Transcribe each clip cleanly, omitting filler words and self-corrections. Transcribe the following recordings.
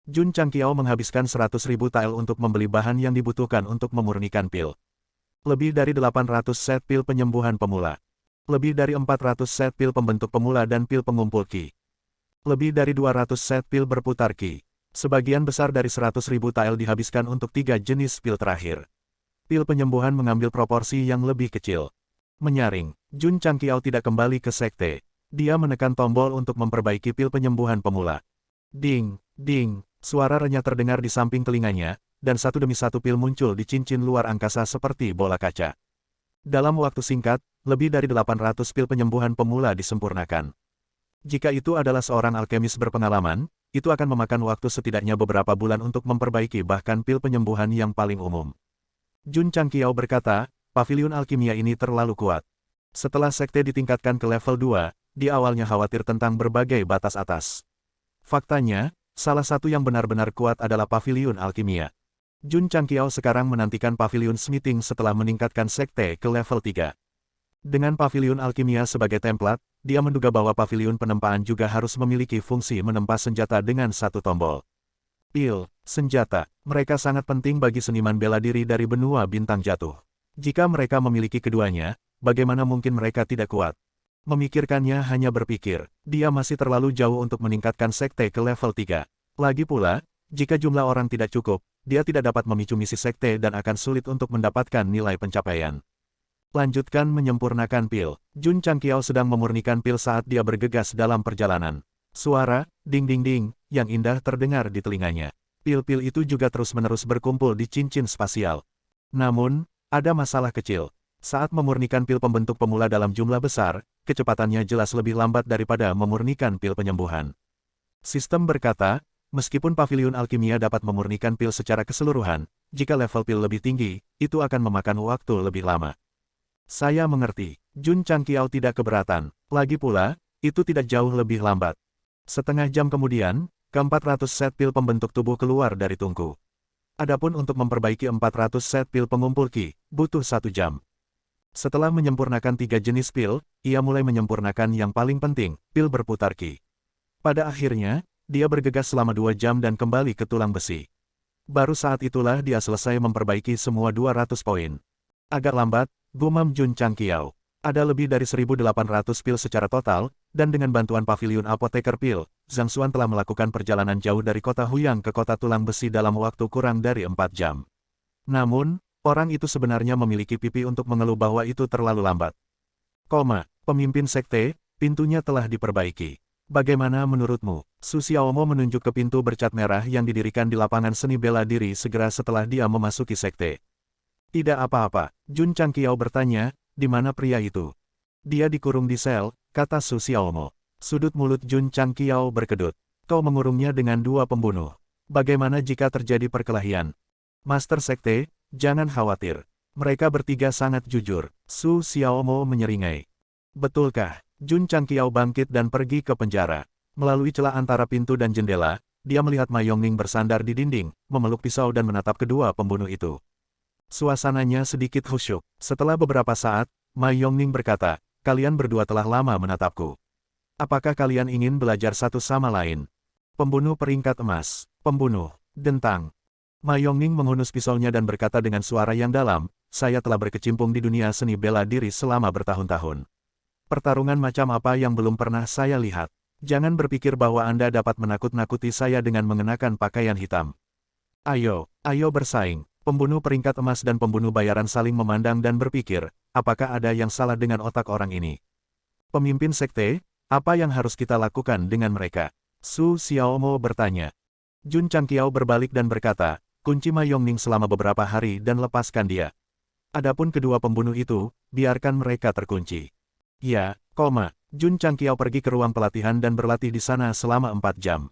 Jun Changqiao menghabiskan 100.000 tael untuk membeli bahan yang dibutuhkan untuk memurnikan pil. Lebih dari 800 set pil penyembuhan pemula. Lebih dari 400 set pil pembentuk pemula dan pil pengumpul ki. Lebih dari 200 set pil berputar ki. Sebagian besar dari 100.000 tael dihabiskan untuk 3 jenis pil terakhir. Pil penyembuhan mengambil proporsi yang lebih kecil. Menyaring, Jun Changqiao tidak kembali ke sekte. Dia menekan tombol untuk memperbaiki pil penyembuhan pemula. Ding, ding, suara renyah terdengar di samping telinganya, dan satu demi satu pil muncul di cincin luar angkasa seperti bola kaca. Dalam waktu singkat, lebih dari 800 pil penyembuhan pemula disempurnakan. Jika itu adalah seorang alkemis berpengalaman, itu akan memakan waktu setidaknya beberapa bulan untuk memperbaiki bahkan pil penyembuhan yang paling umum. Jun Changqiao berkata, paviliun alkimia ini terlalu kuat. Setelah sekte ditingkatkan ke level 2, dia awalnya khawatir tentang berbagai batas atas. Faktanya, salah satu yang benar-benar kuat adalah paviliun alkimia. Jun Changqiao sekarang menantikan paviliun smithing setelah meningkatkan sekte ke level 3. Dengan paviliun alkimia sebagai template, dia menduga bahwa paviliun penempaan juga harus memiliki fungsi menempa senjata dengan satu tombol. Pil, senjata, mereka sangat penting bagi seniman bela diri dari benua bintang jatuh. Jika mereka memiliki keduanya, bagaimana mungkin mereka tidak kuat? Memikirkannya hanya berpikir, dia masih terlalu jauh untuk meningkatkan sekte ke level 3. Lagi pula, jika jumlah orang tidak cukup, dia tidak dapat memicu misi sekte dan akan sulit untuk mendapatkan nilai pencapaian. Lanjutkan menyempurnakan pil. Jun Changqiao sedang memurnikan pil saat dia bergegas dalam perjalanan. Suara, ding ding ding, yang indah terdengar di telinganya. Pil-pil itu juga terus-menerus berkumpul di cincin spasial. Namun, ada masalah kecil. Saat memurnikan pil pembentuk pemula dalam jumlah besar, kecepatannya jelas lebih lambat daripada memurnikan pil penyembuhan. Sistem berkata, meskipun paviliun alkimia dapat memurnikan pil secara keseluruhan, jika level pil lebih tinggi, itu akan memakan waktu lebih lama. Saya mengerti. Jun Changqiao tidak keberatan. Lagi pula, itu tidak jauh lebih lambat. Setengah jam kemudian, ke-400 set pil pembentuk tubuh keluar dari tungku. Adapun untuk memperbaiki 400 set pil pengumpul ki, butuh 1 jam. Setelah menyempurnakan 3 jenis pil, ia mulai menyempurnakan yang paling penting, pil berputar ki. Pada akhirnya, dia bergegas selama 2 jam dan kembali ke tulang besi. Baru saat itulah dia selesai memperbaiki semua 200 poin. Agak lambat, gumam Jun Changqiao. Ada lebih dari 1.800 pil secara total, dan dengan bantuan paviliun apoteker pil, Zhang Xuan telah melakukan perjalanan jauh dari kota Huyang ke kota tulang besi dalam waktu kurang dari 4 jam. Namun, orang itu sebenarnya memiliki pipi untuk mengeluh bahwa itu terlalu lambat. Pemimpin sekte, pintunya telah diperbaiki. Bagaimana menurutmu? Su Xiaomo menunjuk ke pintu bercat merah yang didirikan di lapangan seni bela diri segera setelah dia memasuki sekte. Tidak apa-apa, Jun Changqiao bertanya, di mana pria itu? Dia dikurung di sel, kata Su Xiaomo. Sudut mulut Jun Changqiao berkedut. Kau mengurungnya dengan 2 pembunuh. Bagaimana jika terjadi perkelahian? Master sekte, jangan khawatir. Mereka bertiga sangat jujur. Su Xiaomo menyeringai. Betulkah? Jun Changqiao bangkit dan pergi ke penjara. Melalui celah antara pintu dan jendela, dia melihat Ma Yongning bersandar di dinding, memeluk pisau dan menatap kedua pembunuh itu. Suasananya sedikit khusyuk. Setelah beberapa saat, Ma Yongning berkata, kalian berdua telah lama menatapku. Apakah kalian ingin belajar satu sama lain? Pembunuh peringkat emas. Pembunuh. Dentang. Ma Yongning menghunus pisaunya dan berkata dengan suara yang dalam, saya telah berkecimpung di dunia seni bela diri selama bertahun-tahun. Pertarungan macam apa yang belum pernah saya lihat. Jangan berpikir bahwa Anda dapat menakut-nakuti saya dengan mengenakan pakaian hitam. Ayo bersaing. Pembunuh peringkat emas dan pembunuh bayaran saling memandang dan berpikir, apakah ada yang salah dengan otak orang ini? Pemimpin sekte, apa yang harus kita lakukan dengan mereka? Su Xiaomo bertanya. Jun Changqiao berbalik dan berkata, kunci Ma Yongning selama beberapa hari dan lepaskan dia. Adapun kedua pembunuh itu, biarkan mereka terkunci. Ya, Jun Changqiao pergi ke ruang pelatihan dan berlatih di sana selama 4 jam.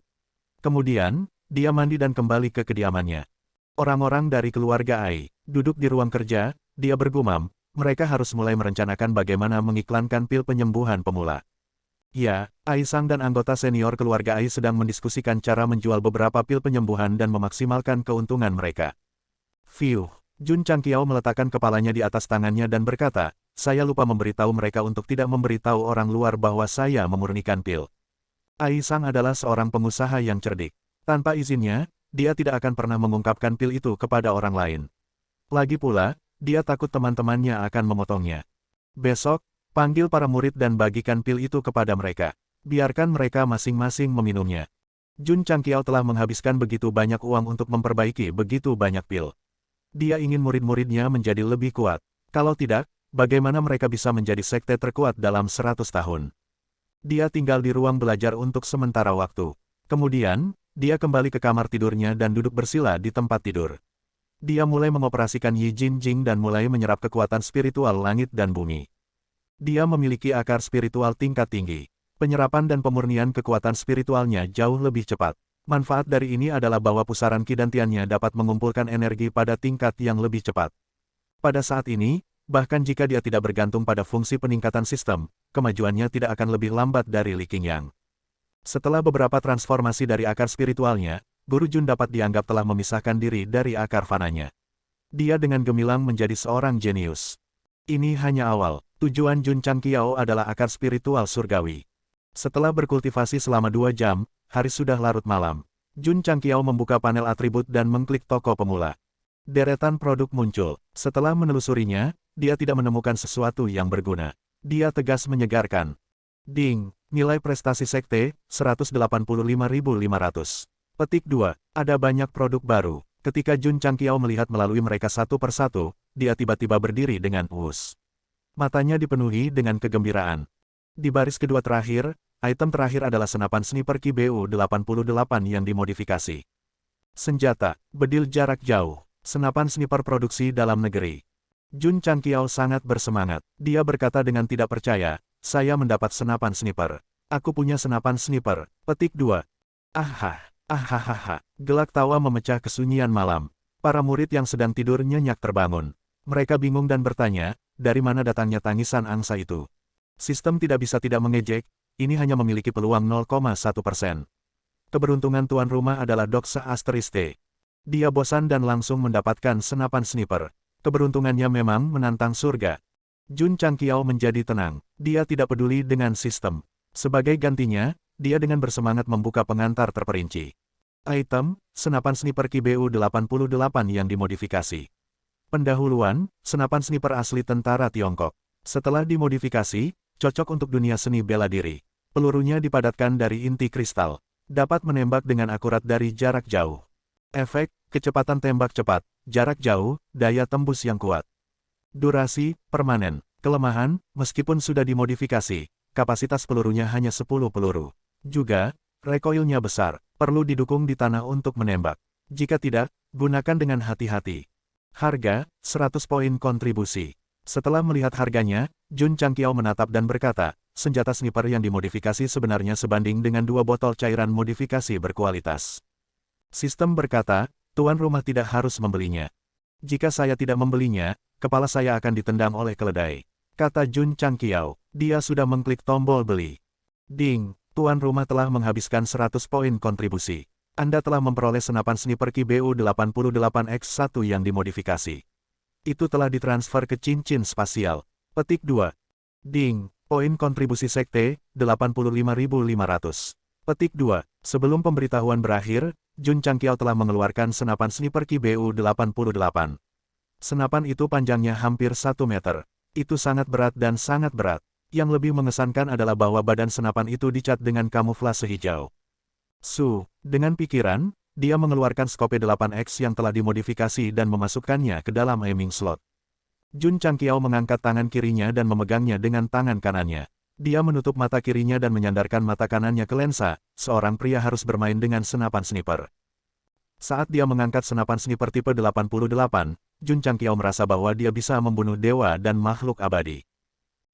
Kemudian, dia mandi dan kembali ke kediamannya. Orang-orang dari keluarga Ai duduk di ruang kerja, dia bergumam, mereka harus mulai merencanakan bagaimana mengiklankan pil penyembuhan pemula. Ya, Ai Sang dan anggota senior keluarga Ai sedang mendiskusikan cara menjual beberapa pil penyembuhan dan memaksimalkan keuntungan mereka. Jun Changqiao meletakkan kepalanya di atas tangannya dan berkata, saya lupa memberitahu mereka untuk tidak memberitahu orang luar bahwa saya memurnikan pil. Ai Sang adalah seorang pengusaha yang cerdik. Tanpa izinnya, dia tidak akan pernah mengungkapkan pil itu kepada orang lain. Lagi pula, dia takut teman-temannya akan memotongnya. Besok, panggil para murid dan bagikan pil itu kepada mereka. Biarkan mereka masing-masing meminumnya. Jun Changqiao telah menghabiskan begitu banyak uang untuk memperbaiki begitu banyak pil. Dia ingin murid-muridnya menjadi lebih kuat. Kalau tidak, bagaimana mereka bisa menjadi sekte terkuat dalam 100 tahun? Dia tinggal di ruang belajar untuk sementara waktu. Kemudian, dia kembali ke kamar tidurnya dan duduk bersila di tempat tidur. Dia mulai mengoperasikan Yi Jin Jing dan mulai menyerap kekuatan spiritual langit dan bumi. Dia memiliki akar spiritual tingkat tinggi. Penyerapan dan pemurnian kekuatan spiritualnya jauh lebih cepat. Manfaat dari ini adalah bahwa pusaran kidantiannya dapat mengumpulkan energi pada tingkat yang lebih cepat. Pada saat ini, bahkan jika dia tidak bergantung pada fungsi peningkatan sistem, kemajuannya tidak akan lebih lambat dari Li Qingyang. Setelah beberapa transformasi dari akar spiritualnya, Guru Jun dapat dianggap telah memisahkan diri dari akar fananya. Dia dengan gemilang menjadi seorang jenius. Ini hanya awal. Tujuan Jun Changqiao adalah akar spiritual surgawi. Setelah berkultivasi selama 2 jam, hari sudah larut malam. Jun Changqiao membuka panel atribut dan mengklik toko pemula. Deretan produk muncul. Setelah menelusurinya, dia tidak menemukan sesuatu yang berguna. Dia tegas menyegarkan. Ding, nilai prestasi sekte, 185.500. Petik 2. Ada banyak produk baru. Ketika Jun Changqiao melihat melalui mereka satu persatu, dia tiba-tiba berdiri dengan us. Matanya dipenuhi dengan kegembiraan. Di baris kedua terakhir, item terakhir adalah senapan sniper QBU-88 yang dimodifikasi. Senjata, bedil jarak jauh. Senapan sniper produksi dalam negeri. Jun Changqiao sangat bersemangat. Dia berkata dengan tidak percaya, saya mendapat senapan sniper. Aku punya senapan sniper. Petik 2. Ahahaha. Gelak tawa memecah kesunyian malam. Para murid yang sedang tidur nyenyak terbangun. Mereka bingung dan bertanya, dari mana datangnya tangisan angsa itu? Sistem tidak bisa tidak mengejek, ini hanya memiliki peluang 0,1%. Keberuntungan tuan rumah adalah Doksa Asteriste. Dia bosan dan langsung mendapatkan senapan sniper. Keberuntungannya memang menantang surga. Jun Changqiao menjadi tenang. Dia tidak peduli dengan sistem. Sebagai gantinya, dia dengan bersemangat membuka pengantar terperinci. Item, senapan sniper QBU-88 yang dimodifikasi. Pendahuluan, senapan sniper asli tentara Tiongkok. Setelah dimodifikasi, cocok untuk dunia seni bela diri. Pelurunya dipadatkan dari inti kristal. Dapat menembak dengan akurat dari jarak jauh. Efek, kecepatan tembak cepat, jarak jauh, daya tembus yang kuat. Durasi, permanen. Kelemahan, meskipun sudah dimodifikasi, kapasitas pelurunya hanya 10 peluru. Juga, recoilnya besar, perlu didukung di tanah untuk menembak. Jika tidak, gunakan dengan hati-hati. Harga, 100 poin kontribusi. Setelah melihat harganya, Jun Changqiao menatap dan berkata, senjata sniper yang dimodifikasi sebenarnya sebanding dengan 2 botol cairan modifikasi berkualitas. Sistem berkata, tuan rumah tidak harus membelinya. Jika saya tidak membelinya, kepala saya akan ditendang oleh keledai. Kata Jun Changqiao, dia sudah mengklik tombol beli. Ding, tuan rumah telah menghabiskan 100 poin kontribusi. Anda telah memperoleh senapan sniper QBU-88X1 yang dimodifikasi. Itu telah ditransfer ke cincin spasial. Petik 2. Ding, poin kontribusi sekte, 85.500. Petik 2. Sebelum pemberitahuan berakhir, Jun Changqiao telah mengeluarkan senapan sniper QBU-88. Senapan itu panjangnya hampir 1 meter. Itu sangat berat dan sangat berat. Yang lebih mengesankan adalah bahwa badan senapan itu dicat dengan kamuflase hijau. Dengan pikiran, dia mengeluarkan skope 8X yang telah dimodifikasi dan memasukkannya ke dalam aiming slot. Jun Changqiao mengangkat tangan kirinya dan memegangnya dengan tangan kanannya. Dia menutup mata kirinya dan menyandarkan mata kanannya ke lensa. Seorang pria harus bermain dengan senapan sniper. Saat dia mengangkat senapan sniper tipe 88, Jun Changqiao merasa bahwa dia bisa membunuh dewa dan makhluk abadi.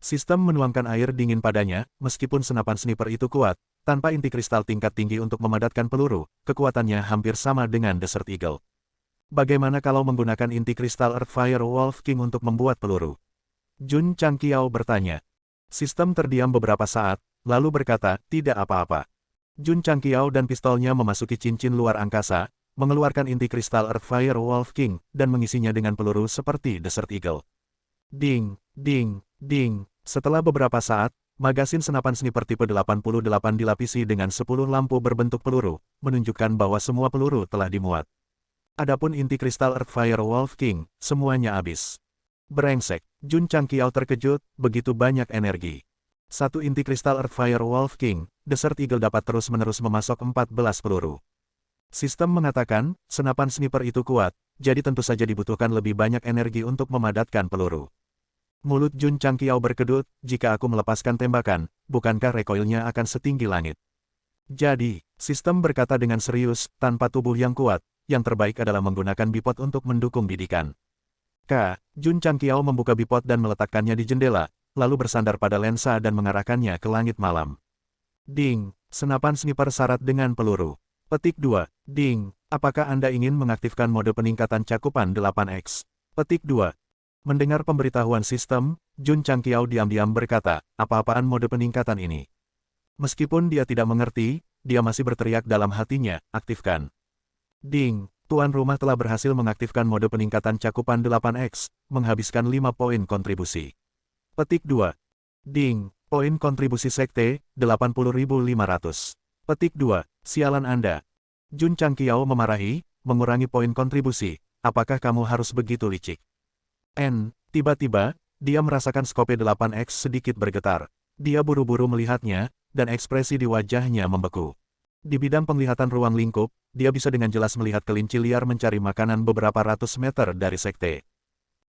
Sistem menuangkan air dingin padanya, meskipun senapan sniper itu kuat, tanpa inti kristal tingkat tinggi untuk memadatkan peluru, kekuatannya hampir sama dengan Desert Eagle. Bagaimana kalau menggunakan inti kristal Earthfire Wolf King untuk membuat peluru? Jun Changqiao bertanya. Sistem terdiam beberapa saat, lalu berkata, tidak apa-apa. Jun Changqiao dan pistolnya memasuki cincin luar angkasa, mengeluarkan inti kristal Earthfire Wolf King, dan mengisinya dengan peluru seperti Desert Eagle. Ding, ding, ding. Setelah beberapa saat, Magasin senapan sniper tipe 88 dilapisi dengan 10 lampu berbentuk peluru, menunjukkan bahwa semua peluru telah dimuat. Adapun inti kristal Earthfire Wolf King, semuanya habis. Brengsek, Jun Changqiao terkejut, begitu banyak energi. Satu inti kristal Earthfire Wolf King, Desert Eagle dapat terus-menerus memasok 14 peluru. Sistem mengatakan, senapan sniper itu kuat, jadi tentu saja dibutuhkan lebih banyak energi untuk memadatkan peluru. Mulut Jun Changqiao berkedut, jika aku melepaskan tembakan, bukankah recoilnya akan setinggi langit? Jadi, sistem berkata dengan serius, tanpa tubuh yang kuat, yang terbaik adalah menggunakan bipod untuk mendukung bidikan. Jun Changqiao membuka bipod dan meletakkannya di jendela, lalu bersandar pada lensa dan mengarahkannya ke langit malam. Ding, senapan sniper syarat dengan peluru. Petik 2, ding, apakah Anda ingin mengaktifkan mode peningkatan cakupan 8X? Petik 2. Mendengar pemberitahuan sistem, Jun Changqiao diam-diam berkata, apa-apaan mode peningkatan ini? Meskipun dia tidak mengerti, dia masih berteriak dalam hatinya, aktifkan. Ding, tuan rumah telah berhasil mengaktifkan mode peningkatan cakupan 8X, menghabiskan 5 poin kontribusi. Petik 2. Ding, poin kontribusi sekte, 80.500. Petik 2, sialan Anda. Jun Changqiao memarahi, mengurangi poin kontribusi, apakah kamu harus begitu licik? Tiba-tiba, dia merasakan skope 8X sedikit bergetar. Dia buru-buru melihatnya, dan ekspresi di wajahnya membeku. Di bidang penglihatan ruang lingkup, dia bisa dengan jelas melihat kelinci liar mencari makanan beberapa ratus meter dari sekte.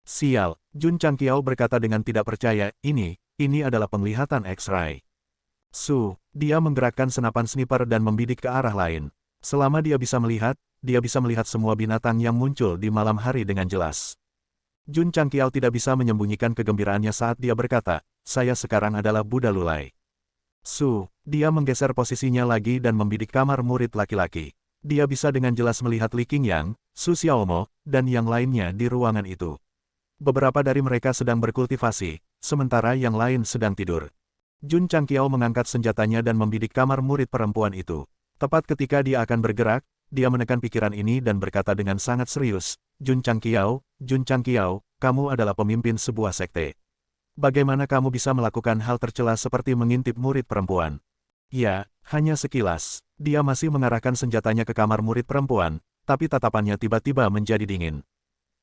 Sial, Jun Changqiao berkata dengan tidak percaya, ini adalah penglihatan X-ray. Dia menggerakkan senapan sniper dan membidik ke arah lain. Selama dia bisa melihat semua binatang yang muncul di malam hari dengan jelas. Jun Changqiao tidak bisa menyembunyikan kegembiraannya saat dia berkata, saya sekarang adalah Buddha Lulai. Dia menggeser posisinya lagi dan membidik kamar murid laki-laki. Dia bisa dengan jelas melihat Li Qingyang, Su Xiaomo, dan yang lainnya di ruangan itu. Beberapa dari mereka sedang berkultivasi, sementara yang lain sedang tidur. Jun Changqiao mengangkat senjatanya dan membidik kamar murid perempuan itu. Tepat ketika dia akan bergerak, dia menekan pikiran ini dan berkata dengan sangat serius, Jun Changqiao, kamu adalah pemimpin sebuah sekte. Bagaimana kamu bisa melakukan hal tercela seperti mengintip murid perempuan? Ya, hanya sekilas. Dia masih mengarahkan senjatanya ke kamar murid perempuan, tapi tatapannya tiba-tiba menjadi dingin.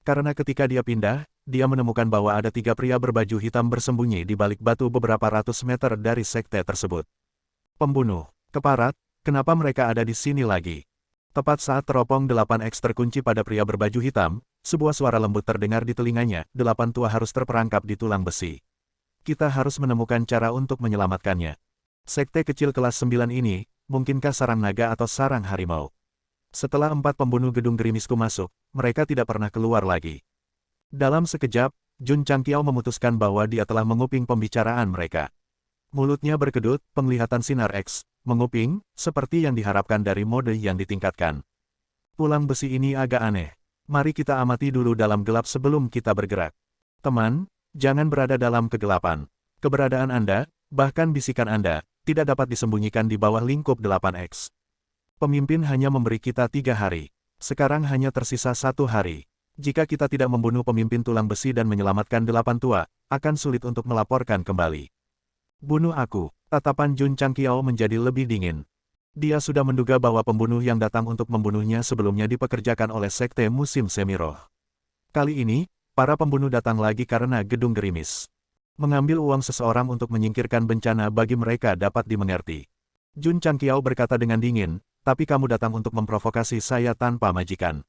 Karena ketika dia pindah, dia menemukan bahwa ada 3 pria berbaju hitam bersembunyi di balik batu beberapa ratus meter dari sekte tersebut. Pembunuh, keparat, kenapa mereka ada di sini lagi? Tepat saat teropong 8X terkunci pada pria berbaju hitam, sebuah suara lembut terdengar di telinganya, 8 tua harus terperangkap di tulang besi. Kita harus menemukan cara untuk menyelamatkannya. Sekte kecil kelas 9 ini, mungkinkah sarang naga atau sarang harimau? Setelah 4 pembunuh gedung gerimisku masuk, mereka tidak pernah keluar lagi. Dalam sekejap, Jun Changqiao memutuskan bahwa dia telah menguping pembicaraan mereka. Mulutnya berkedut, penglihatan sinar X, menguping, seperti yang diharapkan dari mode yang ditingkatkan. Tulang besi ini agak aneh. Mari kita amati dulu dalam gelap sebelum kita bergerak. Teman, jangan berada dalam kegelapan. Keberadaan Anda, bahkan bisikan Anda, tidak dapat disembunyikan di bawah lingkup 8X. Pemimpin hanya memberi kita 3 hari. Sekarang hanya tersisa 1 hari. Jika kita tidak membunuh pemimpin tulang besi dan menyelamatkan 8 tua, akan sulit untuk melaporkan kembali. Bunuh aku. Tatapan Jun Changqiao menjadi lebih dingin. Dia sudah menduga bahwa pembunuh yang datang untuk membunuhnya sebelumnya dipekerjakan oleh sekte musim semi roh. Kali ini, para pembunuh datang lagi karena gedung gerimis. Mengambil uang seseorang untuk menyingkirkan bencana bagi mereka dapat dimengerti. Jun Changqiao berkata dengan dingin, tapi kamu datang untuk memprovokasi saya tanpa majikan.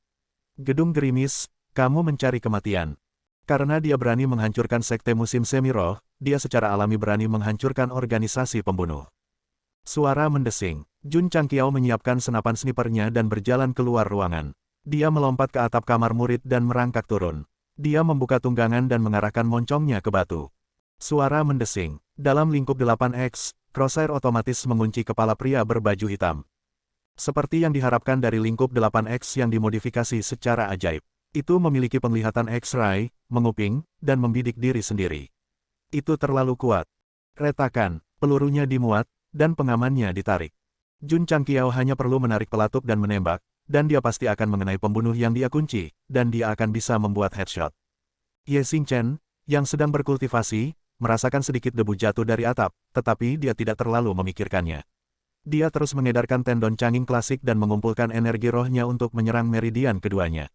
Gedung gerimis, kamu mencari kematian. Karena dia berani menghancurkan sekte musim semi roh, dia secara alami berani menghancurkan organisasi pembunuh. Suara mendesing. Jun Changqiao menyiapkan senapan snipernya dan berjalan keluar ruangan. Dia melompat ke atap kamar murid dan merangkak turun. Dia membuka tunggangan dan mengarahkan moncongnya ke batu. Suara mendesing. Dalam lingkup 8X, crosshair otomatis mengunci kepala pria berbaju hitam. Seperti yang diharapkan dari lingkup 8X yang dimodifikasi secara ajaib. Itu memiliki penglihatan X-ray, menguping, dan membidik diri sendiri. Itu terlalu kuat. Retakan, pelurunya dimuat, dan pengamannya ditarik. Jun Changqiao hanya perlu menarik pelatuk dan menembak, dan dia pasti akan mengenai pembunuh yang dia kunci, dan dia akan bisa membuat headshot. Ye Xingchen, yang sedang berkultivasi, merasakan sedikit debu jatuh dari atap, tetapi dia tidak terlalu memikirkannya. Dia terus mengedarkan tendon canging klasik dan mengumpulkan energi rohnya untuk menyerang meridian keduanya.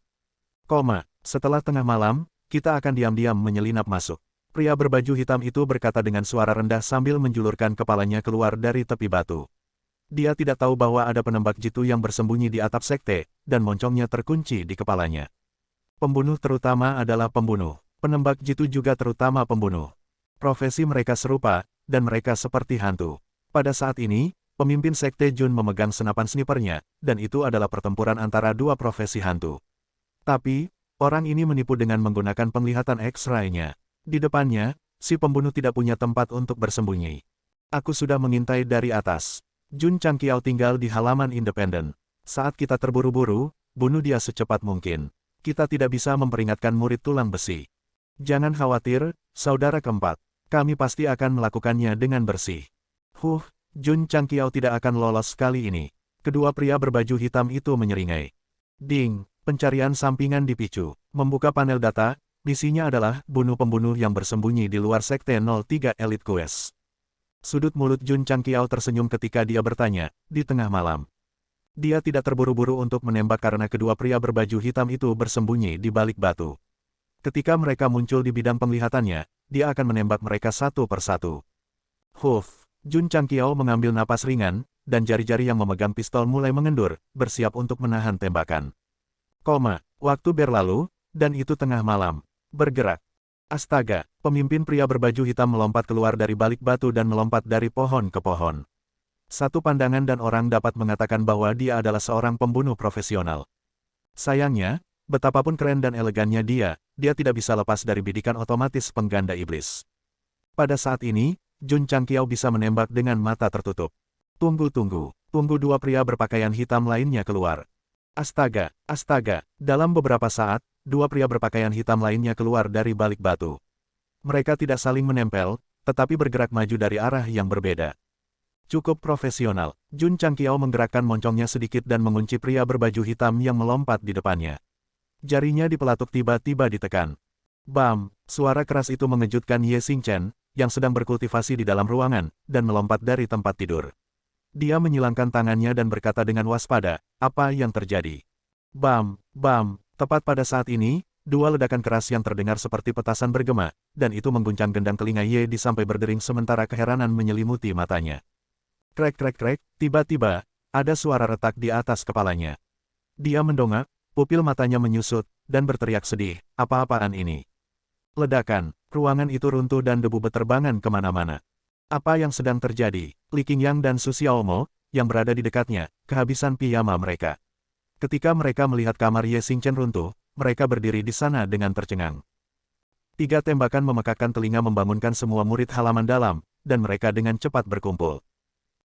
Setelah tengah malam, kita akan diam-diam menyelinap masuk. Pria berbaju hitam itu berkata dengan suara rendah sambil menjulurkan kepalanya keluar dari tepi batu. Dia tidak tahu bahwa ada penembak jitu yang bersembunyi di atap sekte, dan moncongnya terkunci di kepalanya. Pembunuh terutama adalah pembunuh. Penembak jitu juga terutama pembunuh. Profesi mereka serupa, dan mereka seperti hantu. Pada saat ini, pemimpin sekte Jun memegang senapan snipernya, dan itu adalah pertempuran antara dua profesi hantu. Tapi, orang ini menipu dengan menggunakan penglihatan X-ray-nya. Di depannya, si pembunuh tidak punya tempat untuk bersembunyi. Aku sudah mengintai dari atas. Jun Changqiao tinggal di halaman independen. Saat kita terburu-buru, bunuh dia secepat mungkin. Kita tidak bisa memperingatkan murid tulang besi. Jangan khawatir, saudara keempat. Kami pasti akan melakukannya dengan bersih. Jun Changqiao tidak akan lolos kali ini. Kedua pria berbaju hitam itu menyeringai. Ding, pencarian sampingan dipicu. Membuka panel data. Misinya adalah bunuh pembunuh yang bersembunyi di luar Sekte 03 Elite Quest. Sudut mulut Jun Changqiao tersenyum ketika dia bertanya, di tengah malam. Dia tidak terburu-buru untuk menembak karena kedua pria berbaju hitam itu bersembunyi di balik batu. Ketika mereka muncul di bidang penglihatannya, dia akan menembak mereka satu persatu. Jun Changqiao mengambil napas ringan, dan jari-jari yang memegang pistol mulai mengendur, bersiap untuk menahan tembakan. Waktu berlalu, dan itu tengah malam. Bergerak. Astaga, pemimpin pria berbaju hitam melompat keluar dari balik batu dan melompat dari pohon ke pohon. Satu pandangan dan orang dapat mengatakan bahwa dia adalah seorang pembunuh profesional. Sayangnya, betapapun keren dan elegannya dia tidak bisa lepas dari bidikan otomatis pengganda iblis. Pada saat ini, Jun Changqiao bisa menembak dengan mata tertutup. Tunggu dua pria berpakaian hitam lainnya keluar. Astaga, dalam beberapa saat, dua pria berpakaian hitam lainnya keluar dari balik batu. Mereka tidak saling menempel, tetapi bergerak maju dari arah yang berbeda. Cukup profesional, Jun Changqiao menggerakkan moncongnya sedikit dan mengunci pria berbaju hitam yang melompat di depannya. Jarinya di pelatuk tiba-tiba ditekan. Bam, suara keras itu mengejutkan Ye Xingchen, yang sedang berkultivasi di dalam ruangan, dan melompat dari tempat tidur. Dia menyilangkan tangannya dan berkata dengan waspada, apa yang terjadi? Bam, tepat pada saat ini, dua ledakan keras yang terdengar seperti petasan bergema, dan itu mengguncang gendang telinga Ye Di sampai berdering sementara keheranan menyelimuti matanya. Krek, tiba-tiba, ada suara retak di atas kepalanya. Dia mendongak, pupil matanya menyusut, dan berteriak sedih, apa-apaan ini? Ledakan, ruangan itu runtuh dan debu beterbangan kemana-mana. Apa yang sedang terjadi? Li Qingyang dan Su Xiaomo, yang berada di dekatnya, kehabisan piyama mereka. Ketika mereka melihat kamar Ye Xingchen runtuh, mereka berdiri di sana dengan tercengang. 3 tembakan memekakkan telinga membangunkan semua murid halaman dalam, dan mereka dengan cepat berkumpul.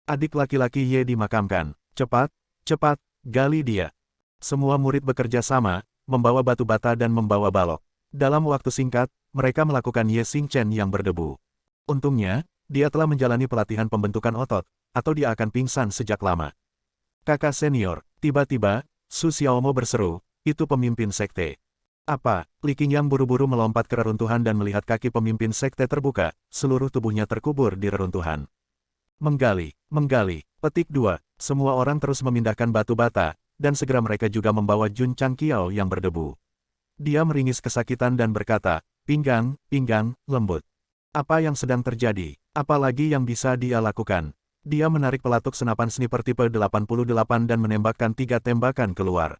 Adik laki-laki Ye dimakamkan. Cepat, gali dia. Semua murid bekerja sama, membawa batu bata dan membawa balok. Dalam waktu singkat, mereka melakukan Ye Xingchen yang berdebu. Untungnya, dia telah menjalani pelatihan pembentukan otot, atau dia akan pingsan sejak lama. Kakak senior, tiba-tiba, Su Xiaomo berseru, itu pemimpin sekte. Apa? Li Qingyang buru-buru melompat ke reruntuhan dan melihat kaki pemimpin sekte terbuka, seluruh tubuhnya terkubur di reruntuhan. Menggali. Petik 2. Semua orang terus memindahkan batu bata, dan segera mereka juga membawa Jun Changqiao yang berdebu. Dia meringis kesakitan dan berkata, pinggang, lembut. Apa yang sedang terjadi? Apalagi yang bisa dia lakukan? Dia menarik pelatuk senapan sniper tipe 88 dan menembakkan 3 tembakan keluar.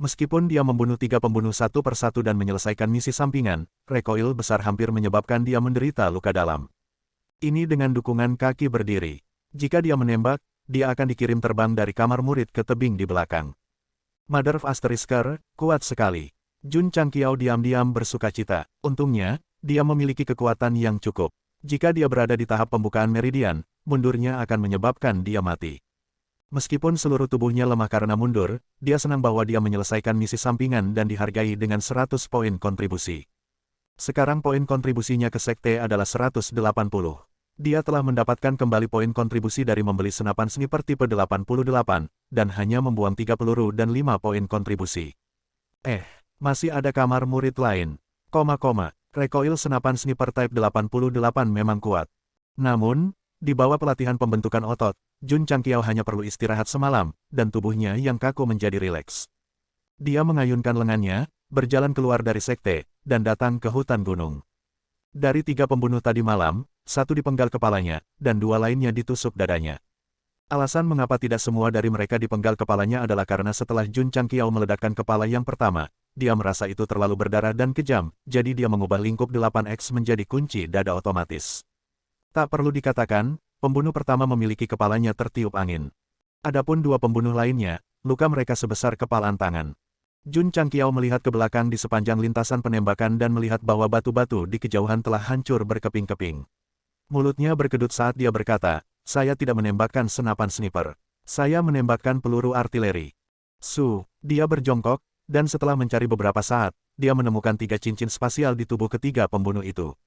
Meskipun dia membunuh 3 pembunuh satu persatu dan menyelesaikan misi sampingan, recoil besar hampir menyebabkan dia menderita luka dalam. Ini dengan dukungan kaki berdiri. Jika dia menembak, dia akan dikirim terbang dari kamar murid ke tebing di belakang. Mother of Asterisker, kuat sekali. Jun Changqiao diam-diam bersukacita. Untungnya, dia memiliki kekuatan yang cukup. Jika dia berada di tahap pembukaan meridian, mundurnya akan menyebabkan dia mati. Meskipun seluruh tubuhnya lemah karena mundur, dia senang bahwa dia menyelesaikan misi sampingan dan dihargai dengan 100 poin kontribusi. Sekarang poin kontribusinya ke sekte adalah 180. Dia telah mendapatkan kembali poin kontribusi dari membeli senapan sniper tipe 88, dan hanya membuang 3 peluru dan 5 poin kontribusi. Masih ada kamar murid lain. Recoil senapan sniper Type 88 memang kuat. Namun, di bawah pelatihan pembentukan otot, Jun Changqiao hanya perlu istirahat semalam, dan tubuhnya yang kaku menjadi rileks. Dia mengayunkan lengannya, berjalan keluar dari sekte, dan datang ke hutan gunung. Dari 3 pembunuh tadi malam, 1 dipenggal kepalanya, dan 2 lainnya ditusuk dadanya. Alasan mengapa tidak semua dari mereka dipenggal kepalanya adalah karena setelah Jun Changqiao meledakkan kepala yang pertama, dia merasa itu terlalu berdarah dan kejam, jadi dia mengubah lingkup 8X menjadi kunci dada otomatis. Tak perlu dikatakan, pembunuh pertama memiliki kepalanya tertiup angin. Adapun 2 pembunuh lainnya, luka mereka sebesar kepalan tangan. Jun Changqiao melihat ke belakang di sepanjang lintasan penembakan dan melihat bahwa batu-batu di kejauhan telah hancur berkeping-keping. Mulutnya berkedut saat dia berkata, "Saya tidak menembakkan senapan sniper. Saya menembakkan peluru artileri." Dia berjongkok, dan setelah mencari beberapa saat, dia menemukan 3 cincin spasial di tubuh ketiga pembunuh itu.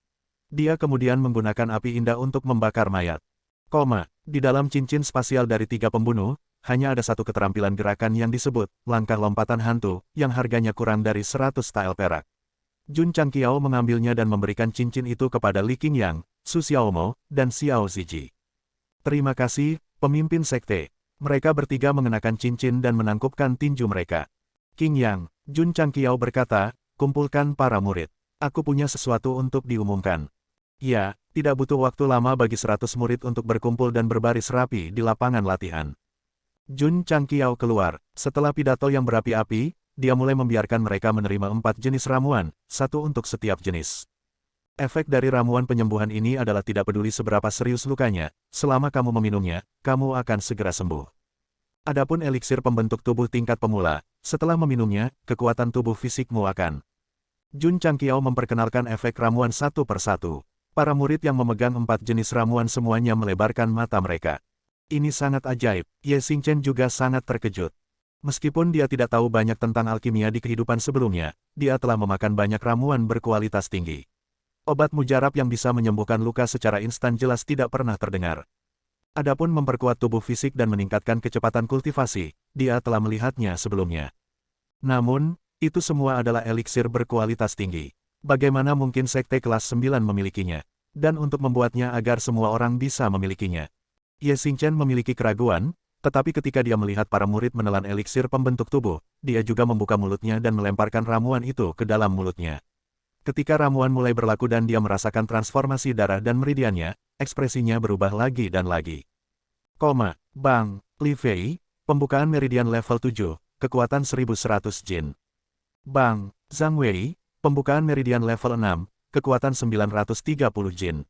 Dia kemudian menggunakan api indah untuk membakar mayat. Di dalam cincin spasial dari 3 pembunuh, hanya ada 1 keterampilan gerakan yang disebut langkah lompatan hantu, yang harganya kurang dari 100 tael perak. Jun Changqiao mengambilnya dan memberikan cincin itu kepada Li Qingyang, Su Xiaomo, dan Xiao Ziji. "Terima kasih, pemimpin sekte." Mereka bertiga mengenakan cincin dan menangkupkan tinju mereka. "Qingyang," Jun Changqiao berkata, "kumpulkan para murid. Aku punya sesuatu untuk diumumkan." Ya, tidak butuh waktu lama bagi 100 murid untuk berkumpul dan berbaris rapi di lapangan latihan. Jun Changqiao keluar. Setelah pidato yang berapi-api, dia mulai membiarkan mereka menerima 4 jenis ramuan, 1 untuk setiap jenis. Efek dari ramuan penyembuhan ini adalah tidak peduli seberapa serius lukanya, selama kamu meminumnya, kamu akan segera sembuh. Adapun eliksir pembentuk tubuh tingkat pemula, setelah meminumnya, kekuatan tubuh fisikmu akan. Jun Changqiao memperkenalkan efek ramuan satu persatu. Para murid yang memegang 4 jenis ramuan semuanya melebarkan mata mereka. Ini sangat ajaib, Ye Xingchen juga sangat terkejut. Meskipun dia tidak tahu banyak tentang alkimia di kehidupan sebelumnya, dia telah memakan banyak ramuan berkualitas tinggi. Obat mujarab yang bisa menyembuhkan luka secara instan jelas tidak pernah terdengar. Adapun memperkuat tubuh fisik dan meningkatkan kecepatan kultivasi, dia telah melihatnya sebelumnya. Namun, itu semua adalah eliksir berkualitas tinggi. Bagaimana mungkin sekte kelas 9 memilikinya? Dan untuk membuatnya agar semua orang bisa memilikinya. Ye Xingchen memiliki keraguan, tetapi ketika dia melihat para murid menelan eliksir pembentuk tubuh, dia juga membuka mulutnya dan melemparkan ramuan itu ke dalam mulutnya. Ketika ramuan mulai berlaku dan dia merasakan transformasi darah dan meridiannya, ekspresinya berubah lagi dan lagi. Bang, Li Fei, pembukaan meridian level 7, kekuatan 1100 jin. Bang, Zhang Wei, pembukaan meridian level 6, kekuatan 930 jin.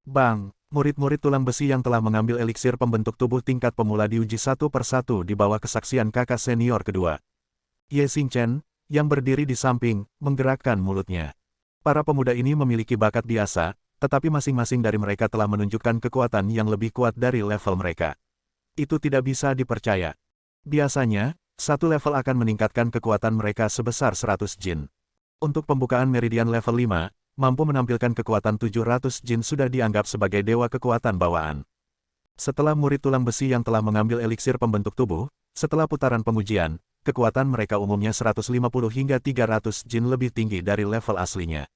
Bang, murid-murid tulang besi yang telah mengambil eliksir pembentuk tubuh tingkat pemula diuji satu persatu di bawah kesaksian kakak senior kedua. Ye Xingchen, yang berdiri di samping, menggerakkan mulutnya. Para pemuda ini memiliki bakat biasa, tetapi masing-masing dari mereka telah menunjukkan kekuatan yang lebih kuat dari level mereka. Itu tidak bisa dipercaya. Biasanya, 1 level akan meningkatkan kekuatan mereka sebesar 100 jin. Untuk pembukaan meridian level 5, mampu menampilkan kekuatan 700 jin sudah dianggap sebagai dewa kekuatan bawaan. Setelah murid tulang besi yang telah mengambil eliksir pembentuk tubuh, setelah putaran pengujian, kekuatan mereka umumnya 150 hingga 300 jin lebih tinggi dari level aslinya.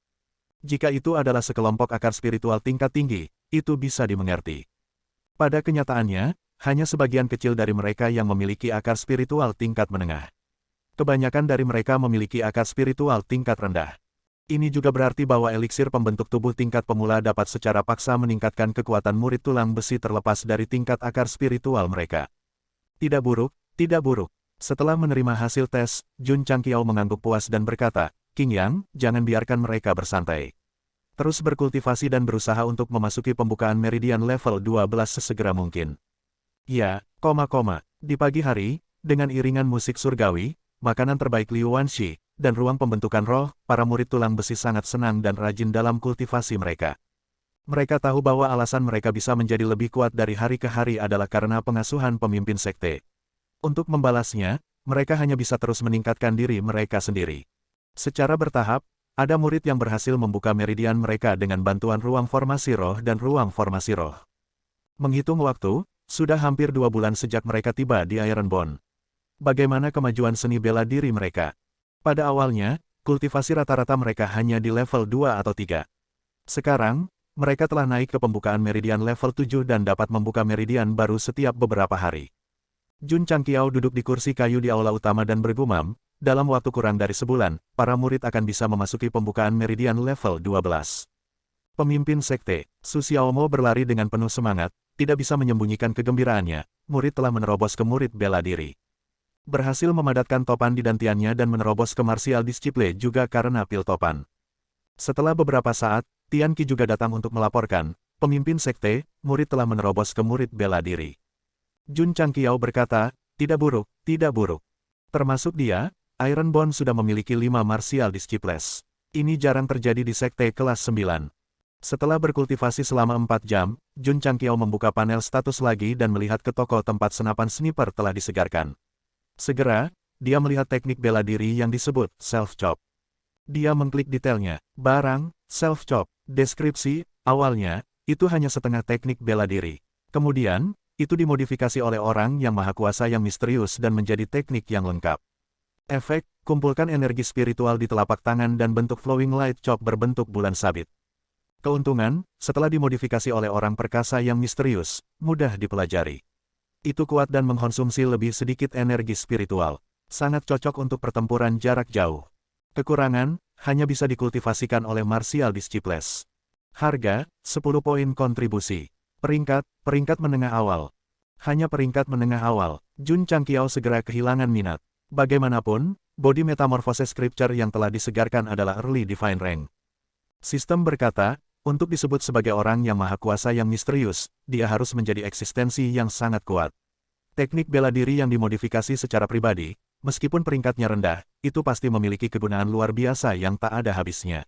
Jika itu adalah sekelompok akar spiritual tingkat tinggi, itu bisa dimengerti. Pada kenyataannya, hanya sebagian kecil dari mereka yang memiliki akar spiritual tingkat menengah. Kebanyakan dari mereka memiliki akar spiritual tingkat rendah. Ini juga berarti bahwa eliksir pembentuk tubuh tingkat pemula dapat secara paksa meningkatkan kekuatan murid tulang besi terlepas dari tingkat akar spiritual mereka. Tidak buruk, tidak buruk. Setelah menerima hasil tes, Jun Changqiao mengangguk puas dan berkata, "Qingyang, jangan biarkan mereka bersantai. Terus berkultivasi dan berusaha untuk memasuki pembukaan meridian level 12 sesegera mungkin." Ya, di pagi hari, dengan iringan musik surgawi, makanan terbaik Liu Wanxi, dan ruang pembentukan roh, para murid tulang besi sangat senang dan rajin dalam kultivasi mereka. Mereka tahu bahwa alasan mereka bisa menjadi lebih kuat dari hari ke hari adalah karena pengasuhan pemimpin sekte. Untuk membalasnya, mereka hanya bisa terus meningkatkan diri mereka sendiri. Secara bertahap, ada murid yang berhasil membuka meridian mereka dengan bantuan ruang formasi roh dan ruang formasi roh. Menghitung waktu, sudah hampir 2 bulan sejak mereka tiba di Ironborn. Bagaimana kemajuan seni bela diri mereka? Pada awalnya, kultivasi rata-rata mereka hanya di level 2 atau 3. Sekarang, mereka telah naik ke pembukaan meridian level 7 dan dapat membuka meridian baru setiap beberapa hari. Jun Changqiao duduk di kursi kayu di aula utama dan bergumam, dalam waktu kurang dari sebulan, para murid akan bisa memasuki pembukaan meridian level 12. Pemimpin sekte, Su Xiaomo berlari dengan penuh semangat, tidak bisa menyembunyikan kegembiraannya, murid telah menerobos ke murid bela diri. Berhasil memadatkan topan di dantiannya dan menerobos ke martial disciple juga karena pil topan. Setelah beberapa saat, Tian Qi juga datang untuk melaporkan, pemimpin sekte, murid telah menerobos ke murid bela diri. Jun Changqiao berkata, tidak buruk, tidak buruk. Termasuk dia, Iron Bone sudah memiliki 5 martial disciples. Ini jarang terjadi di sekte kelas 9. Setelah berkultivasi selama 4 jam, Jun Changqiao membuka panel status lagi dan melihat ke toko tempat senapan sniper telah disegarkan. Segera, dia melihat teknik bela diri yang disebut self-chop. Dia mengklik detailnya, barang, self-chop, deskripsi, awalnya, itu hanya setengah teknik bela diri. Kemudian, itu dimodifikasi oleh orang yang maha kuasa yang misterius dan menjadi teknik yang lengkap. Efek, kumpulkan energi spiritual di telapak tangan dan bentuk flowing light chop berbentuk bulan sabit. Keuntungan, setelah dimodifikasi oleh orang perkasa yang misterius, mudah dipelajari. Itu kuat dan mengkonsumsi lebih sedikit energi spiritual. Sangat cocok untuk pertempuran jarak jauh. Kekurangan, hanya bisa dikultivasikan oleh martial disciples. Harga, 10 poin kontribusi. Peringkat menengah awal. Hanya peringkat menengah awal, Jun Changqiao segera kehilangan minat. Bagaimanapun, body metamorphosis scripture yang telah disegarkan adalah early divine rank. Sistem berkata, untuk disebut sebagai orang yang maha kuasa yang misterius, dia harus menjadi eksistensi yang sangat kuat. Teknik bela diri yang dimodifikasi secara pribadi, meskipun peringkatnya rendah, itu pasti memiliki kegunaan luar biasa yang tak ada habisnya.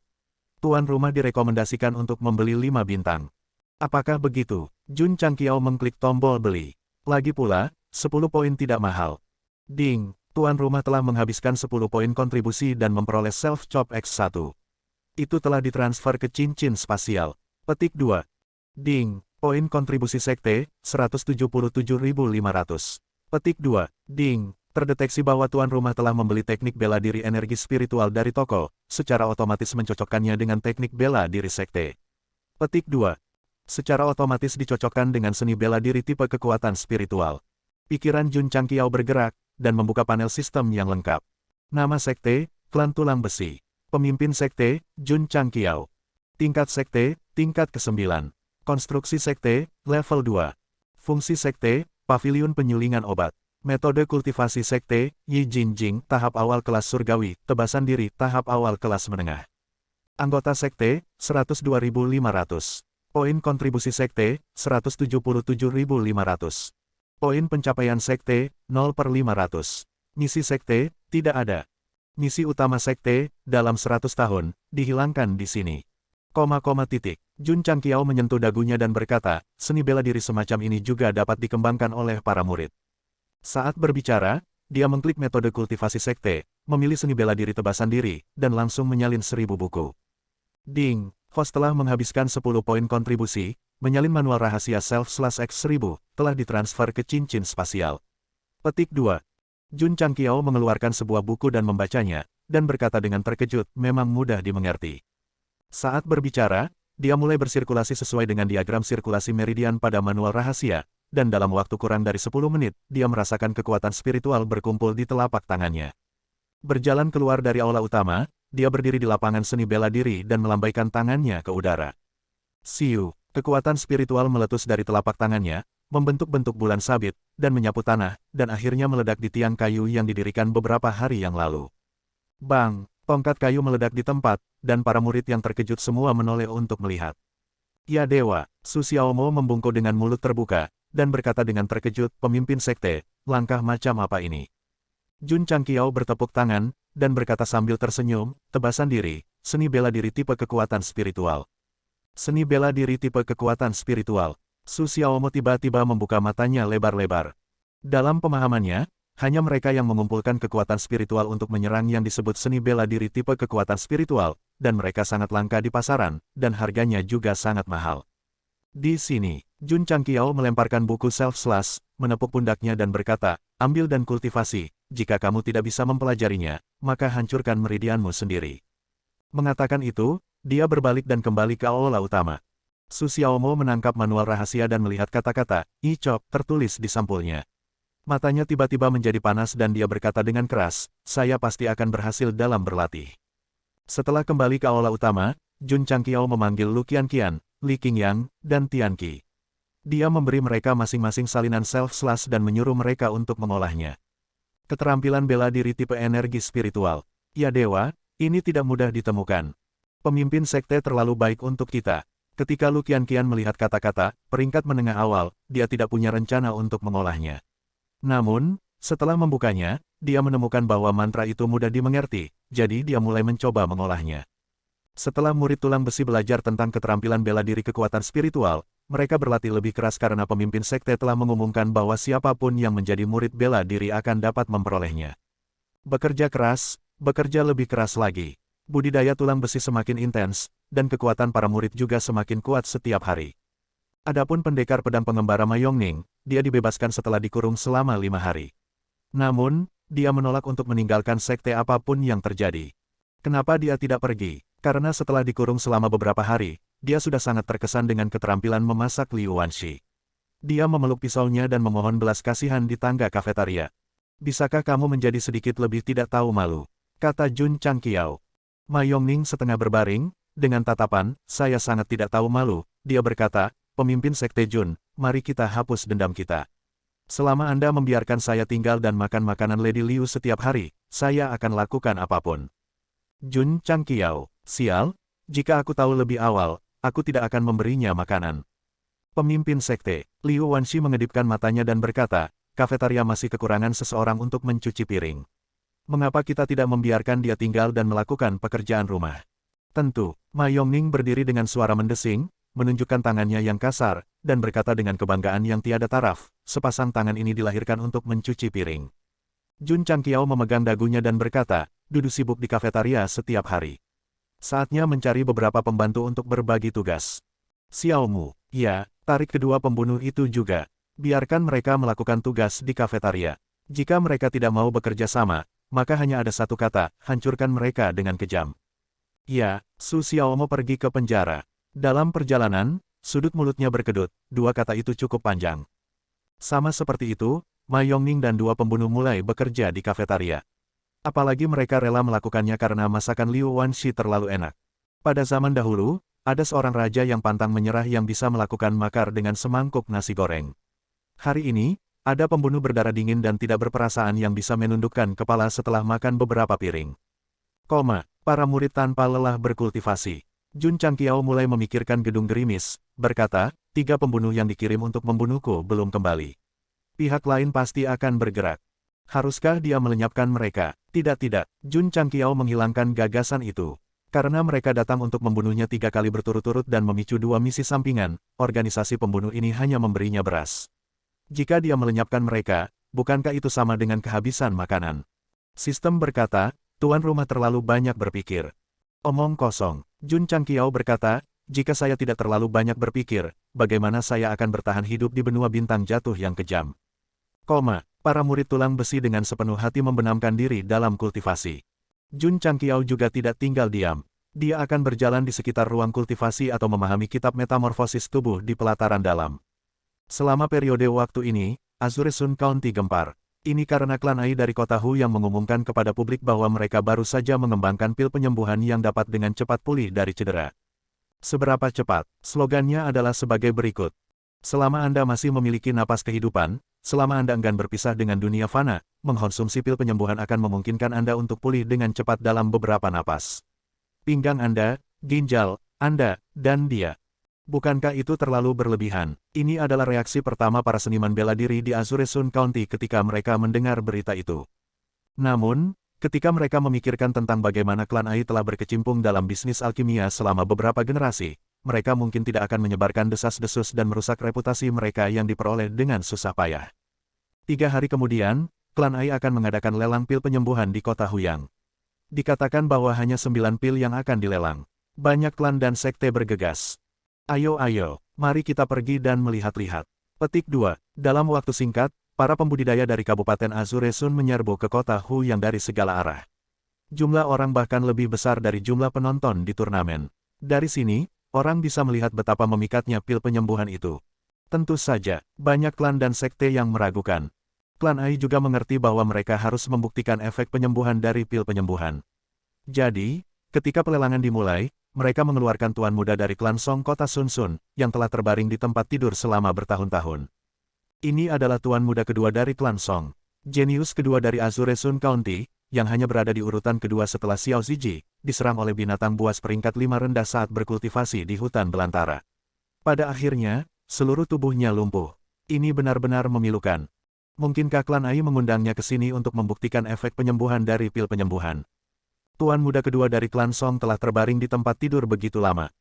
Tuan rumah direkomendasikan untuk membeli 5 bintang. Apakah begitu? Jun Changqiao mengklik tombol beli. Lagi pula, 10 poin tidak mahal. Ding, tuan rumah telah menghabiskan 10 poin kontribusi dan memperoleh self-chop X1. Itu telah ditransfer ke cincin spasial. Petik 2. Ding, poin kontribusi sekte, 177.500. Petik 2. Ding, terdeteksi bahwa tuan rumah telah membeli teknik bela diri energi spiritual dari toko, secara otomatis mencocokkannya dengan teknik bela diri sekte. Petik 2. Secara otomatis dicocokkan dengan seni bela diri tipe kekuatan spiritual. Pikiran Jun Changqiao bergerak, dan membuka panel sistem yang lengkap. Nama sekte, Klan Tulang Besi. Pemimpin sekte, Jun Changqiao. Tingkat sekte, tingkat ke-9. Konstruksi sekte, level 2. Fungsi sekte, Paviliun Penyulingan Obat. Metode kultivasi sekte, Yi Jinjing, tahap awal kelas surgawi, tebasan diri, tahap awal kelas menengah. Anggota sekte, 102.500. Poin kontribusi sekte, 177.500. Poin pencapaian sekte, 0/500. Misi sekte, tidak ada. Misi utama sekte, dalam 100 tahun, dihilangkan di sini. Jun Changqiao menyentuh dagunya dan berkata, seni bela diri semacam ini juga dapat dikembangkan oleh para murid. Saat berbicara, dia mengklik metode kultivasi sekte, memilih seni bela diri tebasan diri, dan langsung menyalin 1000 buku. Ding, host telah menghabiskan 10 poin kontribusi, menyalin manual rahasia Self/X1000, telah ditransfer ke cincin spasial. Petik 2. Jun Changqiao mengeluarkan sebuah buku dan membacanya, dan berkata dengan terkejut, memang mudah dimengerti. Saat berbicara, dia mulai bersirkulasi sesuai dengan diagram sirkulasi meridian pada manual rahasia, dan dalam waktu kurang dari 10 menit, dia merasakan kekuatan spiritual berkumpul di telapak tangannya. Berjalan keluar dari aula utama, dia berdiri di lapangan seni bela diri dan melambaikan tangannya ke udara. Siu, kekuatan spiritual meletus dari telapak tangannya, membentuk bentuk bulan sabit, dan menyapu tanah, dan akhirnya meledak di tiang kayu yang didirikan beberapa hari yang lalu. Bang, tongkat kayu meledak di tempat, dan para murid yang terkejut semua menoleh untuk melihat. Ya dewa, Su Xiaomo membungkuk dengan mulut terbuka, dan berkata dengan terkejut, pemimpin sekte, langkah macam apa ini? Jun Changqiao bertepuk tangan, dan berkata sambil tersenyum, tebasan diri, seni bela diri tipe kekuatan spiritual. Seni bela diri tipe kekuatan spiritual. Su Xiaomo tiba-tiba membuka matanya lebar-lebar. Dalam pemahamannya, hanya mereka yang mengumpulkan kekuatan spiritual untuk menyerang yang disebut seni bela diri tipe kekuatan spiritual, dan mereka sangat langka di pasaran, dan harganya juga sangat mahal. Di sini, Jun Changqiao melemparkan buku Self-Slash, menepuk pundaknya dan berkata, ambil dan kultivasi, jika kamu tidak bisa mempelajarinya, maka hancurkan meridianmu sendiri. Mengatakan itu, dia berbalik dan kembali ke aula utama. Su Xiaomo menangkap manual rahasia dan melihat kata-kata, "Ichok" tertulis di sampulnya. Matanya tiba-tiba menjadi panas dan dia berkata dengan keras, "Saya pasti akan berhasil dalam berlatih." Setelah kembali ke aula utama, Jun Changqiao memanggil Lu Qianqian, Li Qingyang, dan Tian Qi. Dia memberi mereka masing-masing salinan self-slash dan menyuruh mereka untuk mengolahnya. Keterampilan bela diri tipe energi spiritual. Ya dewa, ini tidak mudah ditemukan. Pemimpin sekte terlalu baik untuk kita. Ketika Lu Qianqian melihat kata-kata, peringkat menengah awal, dia tidak punya rencana untuk mengolahnya. Namun, setelah membukanya, dia menemukan bahwa mantra itu mudah dimengerti, jadi dia mulai mencoba mengolahnya. Setelah murid tulang besi belajar tentang keterampilan bela diri kekuatan spiritual, mereka berlatih lebih keras karena pemimpin sekte telah mengumumkan bahwa siapapun yang menjadi murid bela diri akan dapat memperolehnya. Bekerja keras, bekerja lebih keras lagi. Budidaya tulang besi semakin intens, dan kekuatan para murid juga semakin kuat setiap hari. Adapun pendekar pedang pengembara Ma Yongning, dia dibebaskan setelah dikurung selama 5 hari. Namun, dia menolak untuk meninggalkan sekte apapun yang terjadi. Kenapa dia tidak pergi? Karena setelah dikurung selama beberapa hari, dia sudah sangat terkesan dengan keterampilan memasak Liu Wanshi. Dia memeluk pisaunya dan memohon belas kasihan di tangga kafetaria. "Bisakah kamu menjadi sedikit lebih tidak tahu malu?" kata Jun Changqiao. Ma Yongning setengah berbaring, dengan tatapan, "Saya sangat tidak tahu malu," dia berkata, "Pemimpin sekte Jun, mari kita hapus dendam kita. Selama Anda membiarkan saya tinggal dan makan makanan Lady Liu setiap hari, saya akan lakukan apapun." Jun Changqiao, "Sial, jika aku tahu lebih awal, aku tidak akan memberinya makanan." Pemimpin sekte, Liu Wanshi mengedipkan matanya dan berkata, "Kafetaria masih kekurangan seseorang untuk mencuci piring. Mengapa kita tidak membiarkan dia tinggal dan melakukan pekerjaan rumah?" "Tentu." Ma Yongning berdiri dengan suara mendesing, menunjukkan tangannya yang kasar, dan berkata dengan kebanggaan yang tiada taraf, "Sepasang tangan ini dilahirkan untuk mencuci piring." Jun Changqiao memegang dagunya dan berkata, "Duduk sibuk di kafetaria setiap hari. Saatnya mencari beberapa pembantu untuk berbagi tugas." "Xiaomu, ya, tarik kedua pembunuh itu juga. Biarkan mereka melakukan tugas di kafetaria. Jika mereka tidak mau bekerja sama, maka hanya ada satu kata, hancurkan mereka dengan kejam." "Ya." Su Xiaomo pergi ke penjara. Dalam perjalanan, sudut mulutnya berkedut, dua kata itu cukup panjang. Sama seperti itu, Ma Yongning dan dua pembunuh mulai bekerja di kafetaria. Apalagi mereka rela melakukannya karena masakan Liu Wanshi terlalu enak. Pada zaman dahulu, ada seorang raja yang pantang menyerah yang bisa melakukan makar dengan semangkuk nasi goreng. Hari ini, ada pembunuh berdarah dingin dan tidak berperasaan yang bisa menundukkan kepala setelah makan beberapa piring. Para murid tanpa lelah berkultivasi. Jun Changqiao mulai memikirkan gedung gerimis, berkata, 3 pembunuh yang dikirim untuk membunuhku belum kembali. Pihak lain pasti akan bergerak. Haruskah dia melenyapkan mereka? Tidak. Jun Changqiao menghilangkan gagasan itu. Karena mereka datang untuk membunuhnya 3 kali berturut-turut dan memicu 2 misi sampingan, organisasi pembunuh ini hanya memberinya beras. Jika dia melenyapkan mereka, bukankah itu sama dengan kehabisan makanan? Sistem berkata, tuan rumah terlalu banyak berpikir. Omong kosong. Jun Changqiao berkata, jika saya tidak terlalu banyak berpikir, bagaimana saya akan bertahan hidup di benua bintang jatuh yang kejam? Para murid tulang besi dengan sepenuh hati membenamkan diri dalam kultivasi. Jun Changqiao juga tidak tinggal diam. Dia akan berjalan di sekitar ruang kultivasi atau memahami kitab metamorfosis tubuh di pelataran dalam. Selama periode waktu ini, Azure Sun County gempar. Ini karena klan Ai dari kota Hu yang mengumumkan kepada publik bahwa mereka baru saja mengembangkan pil penyembuhan yang dapat dengan cepat pulih dari cedera. Seberapa cepat? Slogannya adalah sebagai berikut. Selama Anda masih memiliki napas kehidupan, selama Anda enggan berpisah dengan dunia fana, mengkonsumsi pil penyembuhan akan memungkinkan Anda untuk pulih dengan cepat dalam beberapa napas. Pinggang Anda, ginjal Anda, dan dia. Bukankah itu terlalu berlebihan? Ini adalah reaksi pertama para seniman bela diri di Azure Sun County ketika mereka mendengar berita itu. Namun, ketika mereka memikirkan tentang bagaimana klan Ai telah berkecimpung dalam bisnis alkimia selama beberapa generasi, mereka mungkin tidak akan menyebarkan desas-desus dan merusak reputasi mereka yang diperoleh dengan susah payah. 3 hari kemudian, klan Ai akan mengadakan lelang pil penyembuhan di kota Huyang. Dikatakan bahwa hanya 9 pil yang akan dilelang. Banyak klan dan sekte bergegas. Ayo, mari kita pergi dan melihat-lihat. Petik 2. Dalam waktu singkat, para pembudidaya dari Kabupaten Azure Sun menyerbu ke kota Hu yang dari segala arah. Jumlah orang bahkan lebih besar dari jumlah penonton di turnamen. Dari sini, orang bisa melihat betapa memikatnya pil penyembuhan itu. Tentu saja, banyak klan dan sekte yang meragukan. Klan Ai juga mengerti bahwa mereka harus membuktikan efek penyembuhan dari pil penyembuhan. Jadi, ketika pelelangan dimulai, mereka mengeluarkan tuan muda dari klan Song kota Sun Sun, yang telah terbaring di tempat tidur selama bertahun-tahun. Ini adalah tuan muda kedua dari klan Song. Jenius kedua dari Azure Sun County, yang hanya berada di urutan kedua setelah Xiao Ziji, diserang oleh binatang buas peringkat 5 rendah saat berkultivasi di hutan belantara. Pada akhirnya, seluruh tubuhnya lumpuh. Ini benar-benar memilukan. Mungkinkah klan Ai mengundangnya ke sini untuk membuktikan efek penyembuhan dari pil penyembuhan? Tuan muda kedua dari klan Song telah terbaring di tempat tidur begitu lama.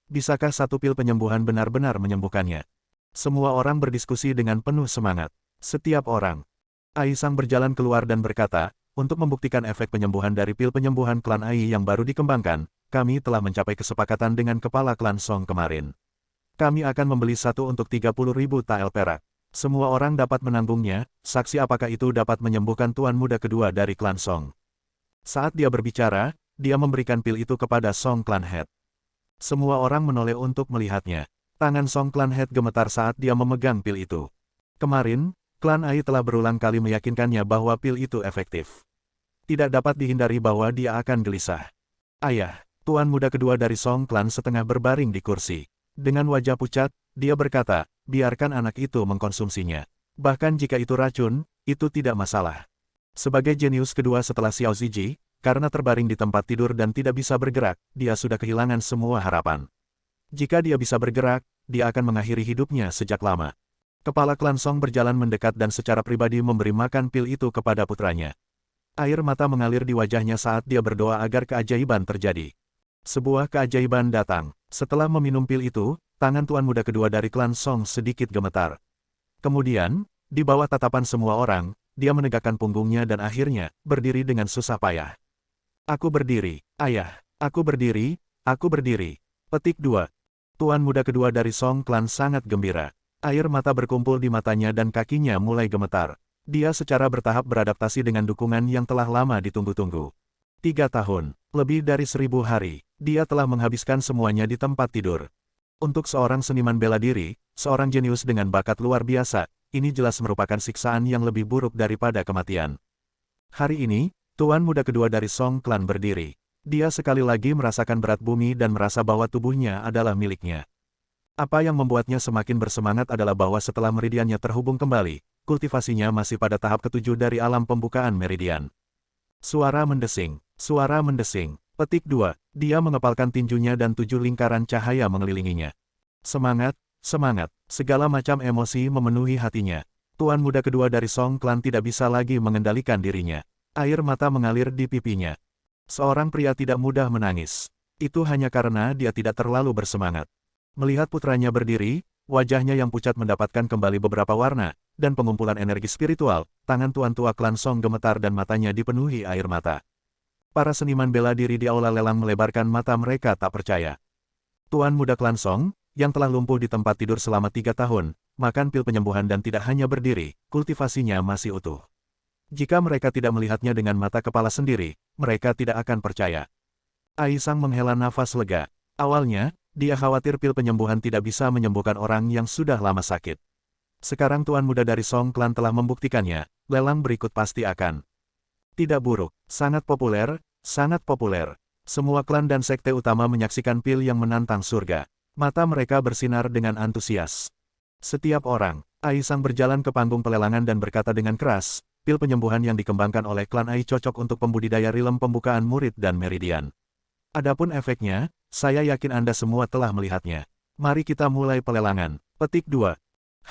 Bisakah satu pil penyembuhan benar-benar menyembuhkannya? Semua orang berdiskusi dengan penuh semangat. Setiap orang. Ai Sang berjalan keluar dan berkata, untuk membuktikan efek penyembuhan dari pil penyembuhan klan Ai yang baru dikembangkan, kami telah mencapai kesepakatan dengan kepala klan Song kemarin. Kami akan membeli satu untuk 30.000 tael perak. Semua orang dapat menanggungnya, saksi apakah itu dapat menyembuhkan tuan muda kedua dari klan Song. Saat dia berbicara, dia memberikan pil itu kepada Song Clan Head. Semua orang menoleh untuk melihatnya. Tangan Song Clan Head gemetar saat dia memegang pil itu. Kemarin, klan Ai telah berulang kali meyakinkannya bahwa pil itu efektif. Tidak dapat dihindari bahwa dia akan gelisah. Ayah, tuan muda kedua dari Song Clan setengah berbaring di kursi. Dengan wajah pucat, dia berkata, biarkan anak itu mengkonsumsinya. Bahkan jika itu racun, itu tidak masalah. Sebagai jenius kedua setelah Xiao Ziji, karena terbaring di tempat tidur dan tidak bisa bergerak, dia sudah kehilangan semua harapan. Jika dia bisa bergerak, dia akan mengakhiri hidupnya sejak lama. Kepala klan Song berjalan mendekat dan secara pribadi memberi makan pil itu kepada putranya. Air mata mengalir di wajahnya saat dia berdoa agar keajaiban terjadi. Sebuah keajaiban datang. Setelah meminum pil itu, tangan tuan muda kedua dari klan Song sedikit gemetar. Kemudian, di bawah tatapan semua orang, dia menegakkan punggungnya dan akhirnya, berdiri dengan susah payah. Aku berdiri, ayah, aku berdiri, aku berdiri. Petik 2. Tuan muda kedua dari Song Clan sangat gembira. Air mata berkumpul di matanya dan kakinya mulai gemetar. Dia secara bertahap beradaptasi dengan dukungan yang telah lama ditunggu-tunggu. 3 tahun, lebih dari 1000 hari, dia telah menghabiskan semuanya di tempat tidur. Untuk seorang seniman bela diri, seorang jenius dengan bakat luar biasa, ini jelas merupakan siksaan yang lebih buruk daripada kematian. Hari ini, tuan muda kedua dari Song Clan berdiri. Dia sekali lagi merasakan berat bumi dan merasa bahwa tubuhnya adalah miliknya. Apa yang membuatnya semakin bersemangat adalah bahwa setelah meridiannya terhubung kembali, kultivasinya masih pada tahap ke-7 dari alam pembukaan meridian. Suara mendesing, suara mendesing. Petik 2. Dia mengepalkan tinjunya dan 7 lingkaran cahaya mengelilinginya. Semangat, semangat, segala macam emosi memenuhi hatinya. Tuan muda kedua dari Song Clan tidak bisa lagi mengendalikan dirinya. Air mata mengalir di pipinya. Seorang pria tidak mudah menangis. Itu hanya karena dia tidak terlalu bersemangat. Melihat putranya berdiri, wajahnya yang pucat mendapatkan kembali beberapa warna, dan pengumpulan energi spiritual, tangan tuan tua klan Song gemetar dan matanya dipenuhi air mata. Para seniman bela diri di aula lelang melebarkan mata mereka tak percaya. Tuan muda klan Song, yang telah lumpuh di tempat tidur selama 3 tahun, makan pil penyembuhan dan tidak hanya berdiri, kultivasinya masih utuh. Jika mereka tidak melihatnya dengan mata kepala sendiri, mereka tidak akan percaya. Ai Sang menghela nafas lega. Awalnya, dia khawatir pil penyembuhan tidak bisa menyembuhkan orang yang sudah lama sakit. Sekarang tuan muda dari Song Clan telah membuktikannya, lelang berikut pasti akan tidak buruk, sangat populer, sangat populer. Semua klan dan sekte utama menyaksikan pil yang menantang surga. Mata mereka bersinar dengan antusias. Setiap orang, Ai Sang berjalan ke panggung pelelangan dan berkata dengan keras, pil penyembuhan yang dikembangkan oleh klan Ai cocok untuk pembudidaya rilem pembukaan murid dan meridian. Adapun efeknya, saya yakin Anda semua telah melihatnya. Mari kita mulai pelelangan. Petik 2.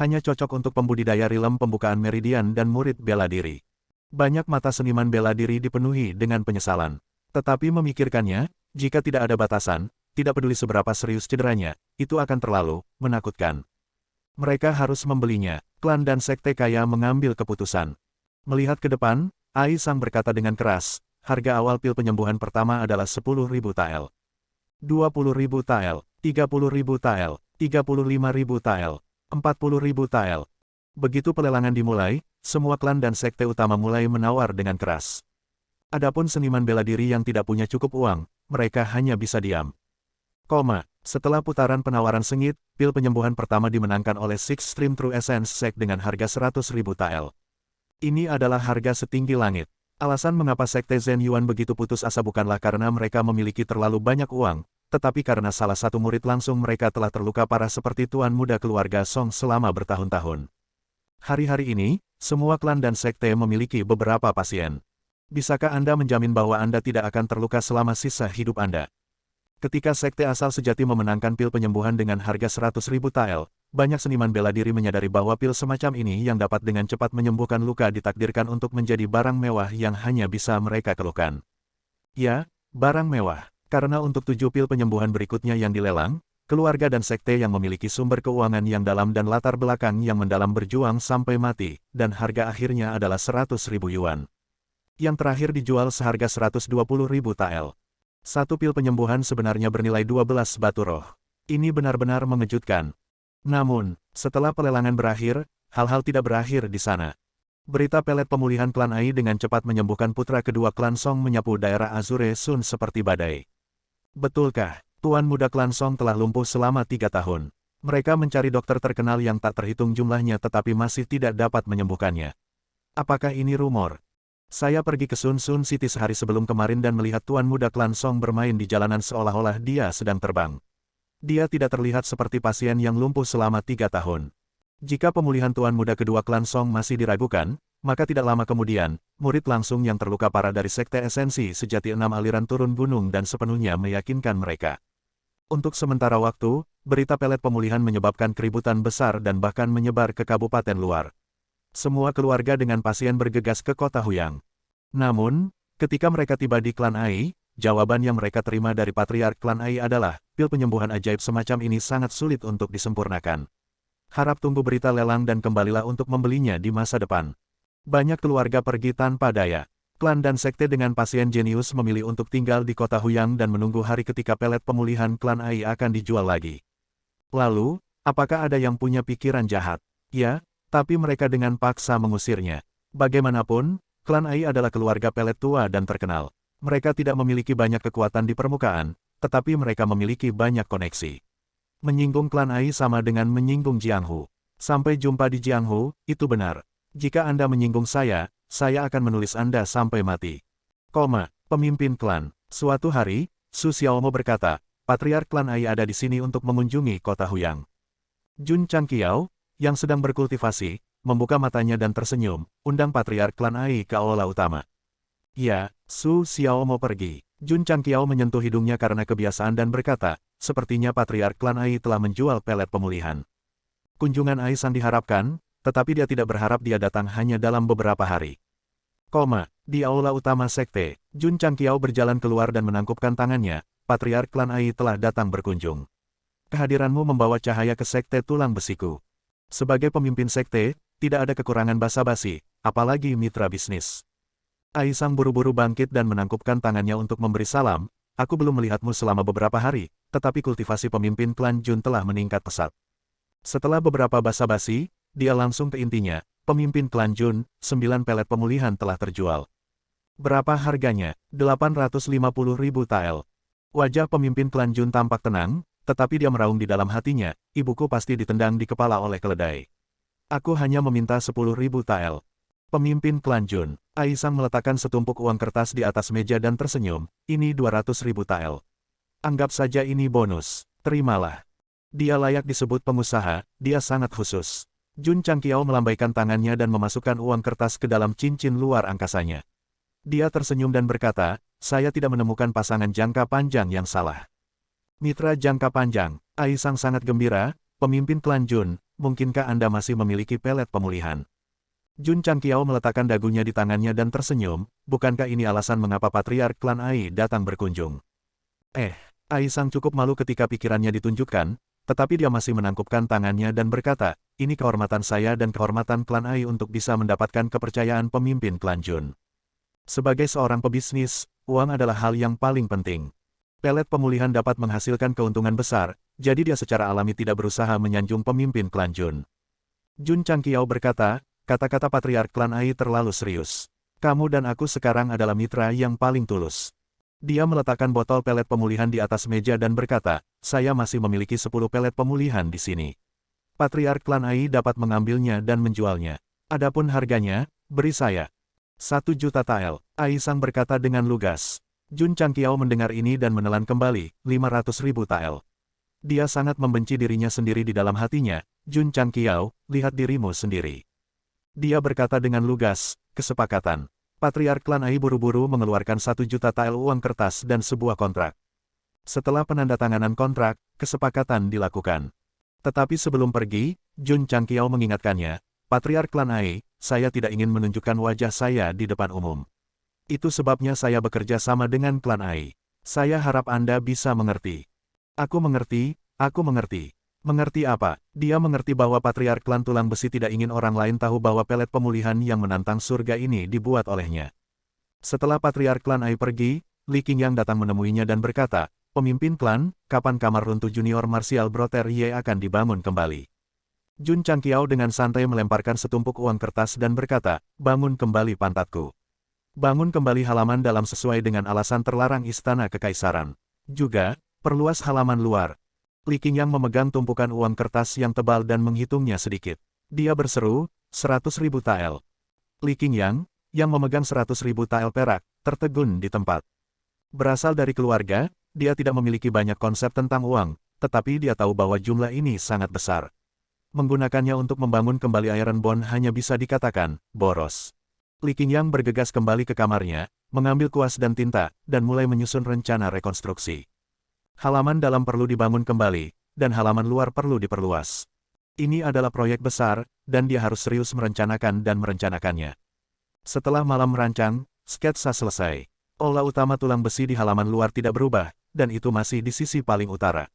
Hanya cocok untuk pembudidaya rilem pembukaan meridian dan murid bela diri. Banyak mata seniman bela diri dipenuhi dengan penyesalan. Tetapi memikirkannya, jika tidak ada batasan, tidak peduli seberapa serius cederanya, itu akan terlalu menakutkan. Mereka harus membelinya. Klan dan sekte kaya mengambil keputusan. Melihat ke depan, Ai Sang berkata dengan keras, harga awal pil penyembuhan pertama adalah 10.000 tael. 20.000 tael, 30.000 tael, 35.000 tael, 40.000 tael. Begitu pelelangan dimulai, semua klan dan sekte utama mulai menawar dengan keras. Adapun seniman bela diri yang tidak punya cukup uang, mereka hanya bisa diam. Setelah putaran penawaran sengit, pil penyembuhan pertama dimenangkan oleh Six Stream True Essence Sek dengan harga 100.000 tael. Ini adalah harga setinggi langit. Alasan mengapa Sekte Zhen Yuan begitu putus asa bukanlah karena mereka memiliki terlalu banyak uang, tetapi karena salah satu murid langsung mereka telah terluka parah seperti tuan muda keluarga Song selama bertahun-tahun. Hari-hari ini, semua klan dan sekte memiliki beberapa pasien. Bisakah Anda menjamin bahwa Anda tidak akan terluka selama sisa hidup Anda? Ketika sekte asal sejati memenangkan pil penyembuhan dengan harga 100.000 tael, banyak seniman bela diri menyadari bahwa pil semacam ini yang dapat dengan cepat menyembuhkan luka ditakdirkan untuk menjadi barang mewah yang hanya bisa mereka keluhkan. Ya, barang mewah. Karena untuk 7 pil penyembuhan berikutnya yang dilelang, keluarga dan sekte yang memiliki sumber keuangan yang dalam dan latar belakang yang mendalam berjuang sampai mati, dan harga akhirnya adalah 100.000 yuan. Yang terakhir dijual seharga 120.000 tael. Satu pil penyembuhan sebenarnya bernilai 12 batu roh. Ini benar-benar mengejutkan. Namun, setelah pelelangan berakhir, hal-hal tidak berakhir di sana. Berita pelet pemulihan klan Ai dengan cepat menyembuhkan putra kedua klan Song menyapu daerah Azure Sun seperti badai. Betulkah, tuan muda klan Song telah lumpuh selama 3 tahun? Mereka mencari dokter terkenal yang tak terhitung jumlahnya tetapi masih tidak dapat menyembuhkannya. Apakah ini rumor? Saya pergi ke Sun Sun City sehari sebelum kemarin dan melihat tuan muda klan Song bermain di jalanan seolah-olah dia sedang terbang. Dia tidak terlihat seperti pasien yang lumpuh selama 3 tahun. Jika pemulihan tuan muda kedua klan Song masih diragukan, maka tidak lama kemudian, murid langsung yang terluka parah dari Sekte Esensi Sejati 6 aliran turun gunung dan sepenuhnya meyakinkan mereka. Untuk sementara waktu, berita pelet pemulihan menyebabkan keributan besar dan bahkan menyebar ke kabupaten luar. Semua keluarga dengan pasien bergegas ke kota Huyang. Namun, ketika mereka tiba di klan Ai, jawaban yang mereka terima dari patriark klan Ai adalah, pil penyembuhan ajaib semacam ini sangat sulit untuk disempurnakan. Harap tunggu berita lelang dan kembalilah untuk membelinya di masa depan. Banyak keluarga pergi tanpa daya. Klan dan sekte dengan pasien jenius memilih untuk tinggal di kota Huyang dan menunggu hari ketika pelet pemulihan klan Ai akan dijual lagi. Lalu, apakah ada yang punya pikiran jahat? Ya, tapi mereka dengan paksa mengusirnya. Bagaimanapun, klan Ai adalah keluarga pelet tua dan terkenal. Mereka tidak memiliki banyak kekuatan di permukaan, tetapi mereka memiliki banyak koneksi. Menyinggung klan Ai sama dengan menyinggung Jianghu. Sampai jumpa di Jianghu, itu benar. Jika Anda menyinggung saya akan menulis Anda sampai mati. Pemimpin klan. Suatu hari, Su Xiaomo berkata, patriark klan Ai ada di sini untuk mengunjungi kota Huyang. Jun Changqiao, yang sedang berkultivasi, membuka matanya dan tersenyum, undang patriark klan Ai ke aula utama. Ya, Su Xiaomo pergi. Jun Changqiao menyentuh hidungnya karena kebiasaan dan berkata, sepertinya patriark klan Ai telah menjual pelet pemulihan. Kunjungan Ai San diharapkan, tetapi dia tidak berharap dia datang hanya dalam beberapa hari. Di aula utama sekte, Jun Changqiao berjalan keluar dan menangkupkan tangannya, patriark klan Ai telah datang berkunjung. Kehadiranmu membawa cahaya ke sekte tulang besiku. Sebagai pemimpin sekte, tidak ada kekurangan basa-basi, apalagi mitra bisnis. Ai Sang buru-buru bangkit dan menangkupkan tangannya untuk memberi salam, aku belum melihatmu selama beberapa hari, tetapi kultivasi pemimpin klan Jun telah meningkat pesat. Setelah beberapa basa-basi, dia langsung ke intinya, pemimpin klan Jun, 9 pelet pemulihan telah terjual. Berapa harganya? 850.000 tael. Wajah pemimpin klan Jun tampak tenang, tetapi dia meraung di dalam hatinya, ibuku pasti ditendang di kepala oleh keledai. Aku hanya meminta 10.000 tael. Pemimpin klan Jun, Ai Sang meletakkan setumpuk uang kertas di atas meja dan tersenyum, ini 200.000 tael. Anggap saja ini bonus, terimalah. Dia layak disebut pengusaha, dia sangat khusus. Jun Changqiao melambaikan tangannya dan memasukkan uang kertas ke dalam cincin luar angkasanya. Dia tersenyum dan berkata, saya tidak menemukan pasangan jangka panjang yang salah. Mitra jangka panjang, Ai Sang sangat gembira, pemimpin klan Jun, mungkinkah Anda masih memiliki pelet pemulihan? Jun Changqiao meletakkan dagunya di tangannya dan tersenyum, bukankah ini alasan mengapa patriark klan Ai datang berkunjung? Ai Sang cukup malu ketika pikirannya ditunjukkan, tetapi dia masih menangkupkan tangannya dan berkata, ini kehormatan saya dan kehormatan klan Ai untuk bisa mendapatkan kepercayaan pemimpin klan Jun. Sebagai seorang pebisnis, uang adalah hal yang paling penting. Pelet pemulihan dapat menghasilkan keuntungan besar, jadi dia secara alami tidak berusaha menyanjung pemimpin klan Jun. Jun Changqiao berkata, kata-kata Patriark Klan Ai terlalu serius. Kamu dan aku sekarang adalah mitra yang paling tulus. Dia meletakkan botol pelet pemulihan di atas meja dan berkata, saya masih memiliki 10 pelet pemulihan di sini. Patriark Klan Ai dapat mengambilnya dan menjualnya. Adapun harganya, beri saya 1 juta tael. Ai Sang berkata dengan lugas. Jun Changqiao mendengar ini dan menelan kembali 500.000 tael. Dia sangat membenci dirinya sendiri di dalam hatinya. Jun Changqiao, lihat dirimu sendiri. Dia berkata dengan lugas, kesepakatan. Patriark Klan Ai buru-buru mengeluarkan 1 juta tael uang kertas dan sebuah kontrak. Setelah penandatanganan kontrak, kesepakatan dilakukan. Tetapi sebelum pergi, Jun Changqiao mengingatkannya, Patriark Klan Ai, saya tidak ingin menunjukkan wajah saya di depan umum. Itu sebabnya saya bekerja sama dengan Klan Ai. Saya harap Anda bisa mengerti. Aku mengerti, aku mengerti. Mengerti apa? Dia mengerti bahwa Patriark Klan Tulang Besi tidak ingin orang lain tahu bahwa pelet pemulihan yang menantang surga ini dibuat olehnya. Setelah Patriark Klan Ai pergi, Li Qingyang datang menemuinya dan berkata, pemimpin klan, kapan kamar runtuh junior martial Brother Ye akan dibangun kembali? Jun Changqiao dengan santai melemparkan setumpuk uang kertas dan berkata, bangun kembali pantatku. Bangun kembali halaman dalam sesuai dengan alasan terlarang Istana Kekaisaran. Juga, perluas halaman luar. Li Qingyang memegang tumpukan uang kertas yang tebal dan menghitungnya sedikit. Dia berseru, 100.000 tael. Li Qingyang, yang memegang 100.000 tael perak, tertegun di tempat. Berasal dari keluarga, dia tidak memiliki banyak konsep tentang uang, tetapi dia tahu bahwa jumlah ini sangat besar. Menggunakannya untuk membangun kembali Iron Bond hanya bisa dikatakan boros. Li Qingyang bergegas kembali ke kamarnya, mengambil kuas dan tinta, dan mulai menyusun rencana rekonstruksi. Halaman dalam perlu dibangun kembali, dan halaman luar perlu diperluas. Ini adalah proyek besar, dan dia harus serius merencanakan dan merencanakannya. Setelah malam merancang, sketsa selesai. Aula utama tulang besi di halaman luar tidak berubah, dan itu masih di sisi paling utara.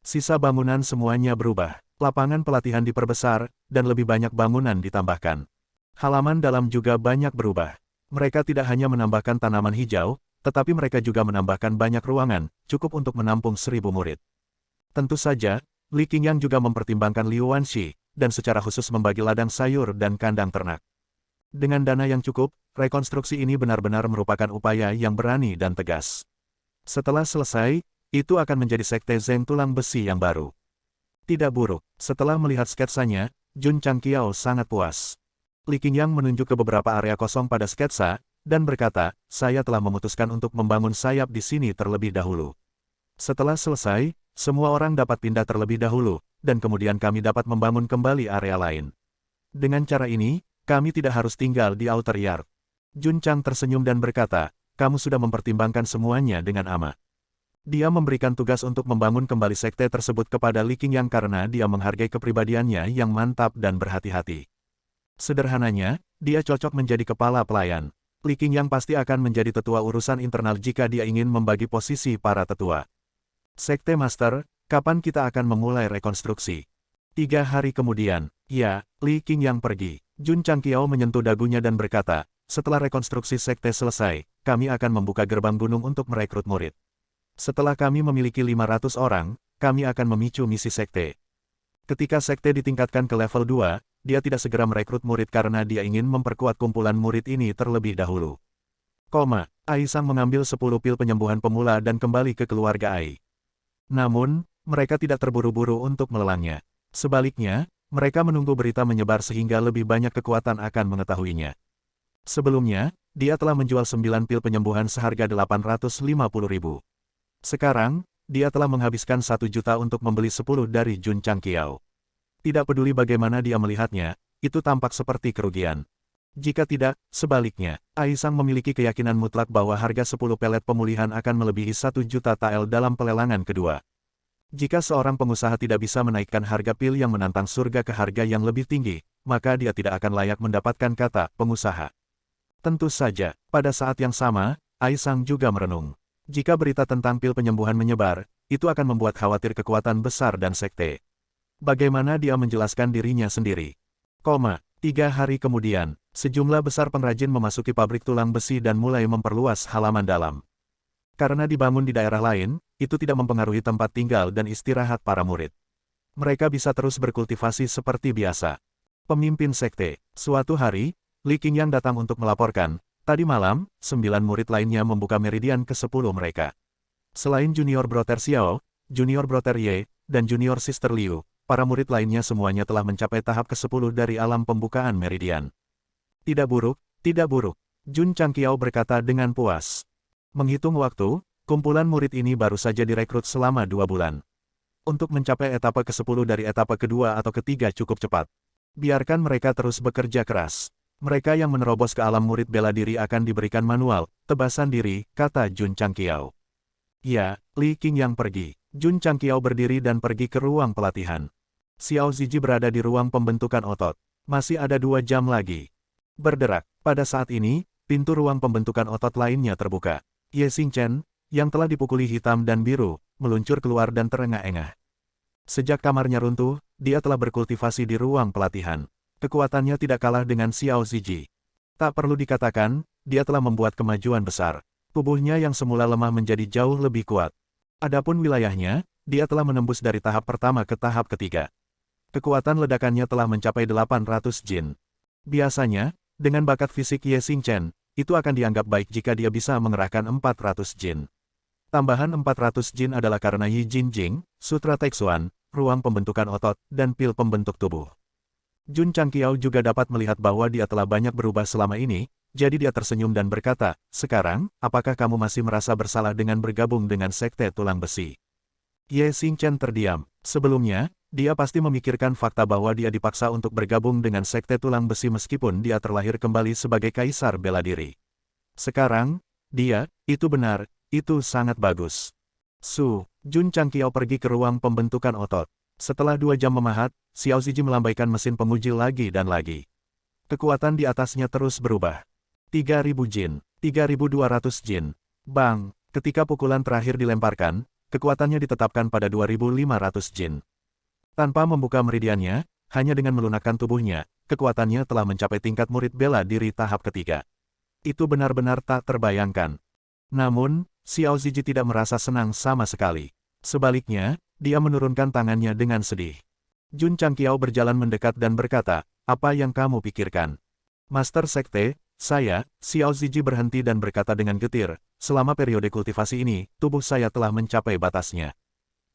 Sisa bangunan semuanya berubah. Lapangan pelatihan diperbesar, dan lebih banyak bangunan ditambahkan. Halaman dalam juga banyak berubah. Mereka tidak hanya menambahkan tanaman hijau, tetapi mereka juga menambahkan banyak ruangan, cukup untuk menampung 1.000 murid. Tentu saja, Li Qingyang juga mempertimbangkan Liu Wanxi, dan secara khusus membagi ladang sayur dan kandang ternak. Dengan dana yang cukup, rekonstruksi ini benar-benar merupakan upaya yang berani dan tegas. Setelah selesai, itu akan menjadi sekte Zeng Tulang Besi yang baru. Tidak buruk. Setelah melihat sketsanya, Jun Changqiao sangat puas. Li Qingyang menunjuk ke beberapa area kosong pada sketsa, dan berkata, saya telah memutuskan untuk membangun sayap di sini terlebih dahulu. Setelah selesai, semua orang dapat pindah terlebih dahulu, dan kemudian kami dapat membangun kembali area lain. Dengan cara ini, kami tidak harus tinggal di outer yard. Jun Chang tersenyum dan berkata, kamu sudah mempertimbangkan semuanya dengan amat. Dia memberikan tugas untuk membangun kembali sekte tersebut kepada Li Qingyang karena dia menghargai kepribadiannya yang mantap dan berhati-hati. Sederhananya, dia cocok menjadi kepala pelayan. Li Qingyang pasti akan menjadi tetua urusan internal jika dia ingin membagi posisi para tetua. Sekte Master, kapan kita akan memulai rekonstruksi? 3 hari kemudian, ya, Li Qingyang pergi. Jun Changqiao menyentuh dagunya dan berkata, setelah rekonstruksi sekte selesai, kami akan membuka gerbang gunung untuk merekrut murid. Setelah kami memiliki 500 orang, kami akan memicu misi sekte. Ketika sekte ditingkatkan ke level 2, dia tidak segera merekrut murid karena dia ingin memperkuat kumpulan murid ini terlebih dahulu. Ai Sang mengambil 10 pil penyembuhan pemula dan kembali ke keluarga Ai. Namun, mereka tidak terburu-buru untuk melelangnya. Sebaliknya, mereka menunggu berita menyebar sehingga lebih banyak kekuatan akan mengetahuinya. Sebelumnya, dia telah menjual 9 pil penyembuhan seharga 850.000. Sekarang, dia telah menghabiskan 1 juta untuk membeli 10 dari Jun Changqiao. Tidak peduli bagaimana dia melihatnya, itu tampak seperti kerugian. Jika tidak, sebaliknya, Ai Sang memiliki keyakinan mutlak bahwa harga 10 pelet pemulihan akan melebihi 1 juta tael dalam pelelangan kedua. Jika seorang pengusaha tidak bisa menaikkan harga pil yang menantang surga ke harga yang lebih tinggi, maka dia tidak akan layak mendapatkan kata pengusaha. Tentu saja, pada saat yang sama, Ai Sang juga merenung. Jika berita tentang pil penyembuhan menyebar, itu akan membuat khawatir kekuatan besar dan sekte. Bagaimana dia menjelaskan dirinya sendiri? 3 hari kemudian, sejumlah besar pengrajin memasuki pabrik tulang besi dan mulai memperluas halaman dalam. Karena dibangun di daerah lain, itu tidak mempengaruhi tempat tinggal dan istirahat para murid. Mereka bisa terus berkultivasi seperti biasa. Pemimpin sekte. Suatu hari, Li Qingyang datang untuk melaporkan, tadi malam, 9 murid lainnya membuka meridian ke-10 mereka. Selain Junior Brother Xiao, Junior Brother Ye, dan Junior Sister Liu, para murid lainnya semuanya telah mencapai tahap ke-10 dari alam pembukaan meridian. Tidak buruk, tidak buruk. Jun Changqiao berkata dengan puas. Menghitung waktu, kumpulan murid ini baru saja direkrut selama 2 bulan. Untuk mencapai etapa ke-10 dari etapa kedua atau ketiga cukup cepat. Biarkan mereka terus bekerja keras. Mereka yang menerobos ke alam murid bela diri akan diberikan manual, tebasan diri, kata Jun Changqiao. Ya, Li Qingyang pergi. Jun Changqiao berdiri dan pergi ke ruang pelatihan. Xiao Ziji berada di ruang pembentukan otot. Masih ada 2 jam lagi. Berderak. Pada saat ini, pintu ruang pembentukan otot lainnya terbuka. Ye Xingchen, yang telah dipukuli hitam dan biru, meluncur keluar dan terengah-engah. Sejak kamarnya runtuh, dia telah berkultivasi di ruang pelatihan. Kekuatannya tidak kalah dengan Xiao Ziji. Tak perlu dikatakan, dia telah membuat kemajuan besar. Tubuhnya yang semula lemah menjadi jauh lebih kuat. Adapun wilayahnya, dia telah menembus dari tahap pertama ke tahap ketiga. Kekuatan ledakannya telah mencapai 800 jin. Biasanya, dengan bakat fisik Ye Xingchen, itu akan dianggap baik jika dia bisa mengerahkan 400 jin. Tambahan 400 jin adalah karena Yi Jin Jing, Sutra Taixuan, ruang pembentukan otot, dan pil pembentuk tubuh. Jun Changqiao juga dapat melihat bahwa dia telah banyak berubah selama ini, jadi dia tersenyum dan berkata, sekarang, apakah kamu masih merasa bersalah dengan bergabung dengan sekte tulang besi? Ye Xingchen terdiam. Sebelumnya, dia pasti memikirkan fakta bahwa dia dipaksa untuk bergabung dengan sekte tulang besi meskipun dia terlahir kembali sebagai kaisar bela diri. Sekarang, itu benar, itu sangat bagus. Jun Changqiao pergi ke ruang pembentukan otot. Setelah 2 jam memahat, Xiao Ziji melambaikan mesin penguji lagi dan lagi. Kekuatan di atasnya terus berubah. 3.000 jin, 3.200 jin. Bang, ketika pukulan terakhir dilemparkan, kekuatannya ditetapkan pada 2.500 jin. Tanpa membuka meridiannya, hanya dengan melunakkan tubuhnya, kekuatannya telah mencapai tingkat murid bela diri tahap ketiga. Itu benar-benar tak terbayangkan. Namun, Xiao Ziji tidak merasa senang sama sekali. Sebaliknya, dia menurunkan tangannya dengan sedih. Jun Changqiao berjalan mendekat dan berkata, apa yang kamu pikirkan? Master Sekte, Xiao Ziji berhenti dan berkata dengan getir, selama periode kultivasi ini, tubuh saya telah mencapai batasnya.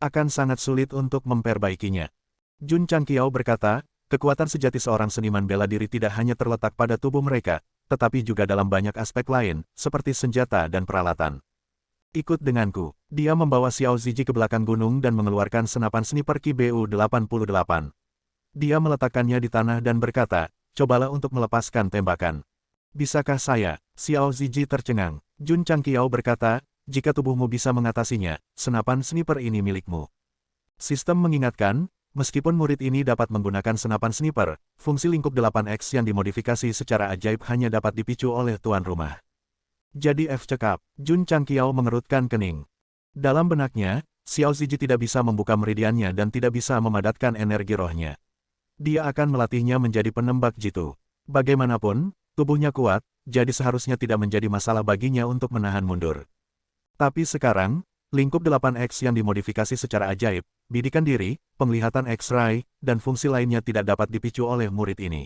Akan sangat sulit untuk memperbaikinya. Jun Changqiao berkata, kekuatan sejati seorang seniman bela diri tidak hanya terletak pada tubuh mereka, tetapi juga dalam banyak aspek lain, seperti senjata dan peralatan. Ikut denganku. Dia membawa Xiao Ziji ke belakang gunung dan mengeluarkan senapan sniper Ki Bu-88. Dia meletakkannya di tanah dan berkata, cobalah untuk melepaskan tembakan. Bisakah saya? Xiao Ziji tercengang. Jun Changqiao berkata, jika tubuhmu bisa mengatasinya, senapan sniper ini milikmu. Sistem mengingatkan, meskipun murid ini dapat menggunakan senapan sniper, fungsi lingkup 8X yang dimodifikasi secara ajaib hanya dapat dipicu oleh tuan rumah. Jadi F cekap, Jun Changqiao mengerutkan kening. Dalam benaknya, Xiao Ziji tidak bisa membuka meridiannya dan tidak bisa memadatkan energi rohnya. Dia akan melatihnya menjadi penembak jitu. Bagaimanapun, tubuhnya kuat, jadi seharusnya tidak menjadi masalah baginya untuk menahan mundur. Tapi sekarang, lingkup 8X yang dimodifikasi secara ajaib, bidikan diri, penglihatan X-ray, dan fungsi lainnya tidak dapat dipicu oleh murid ini.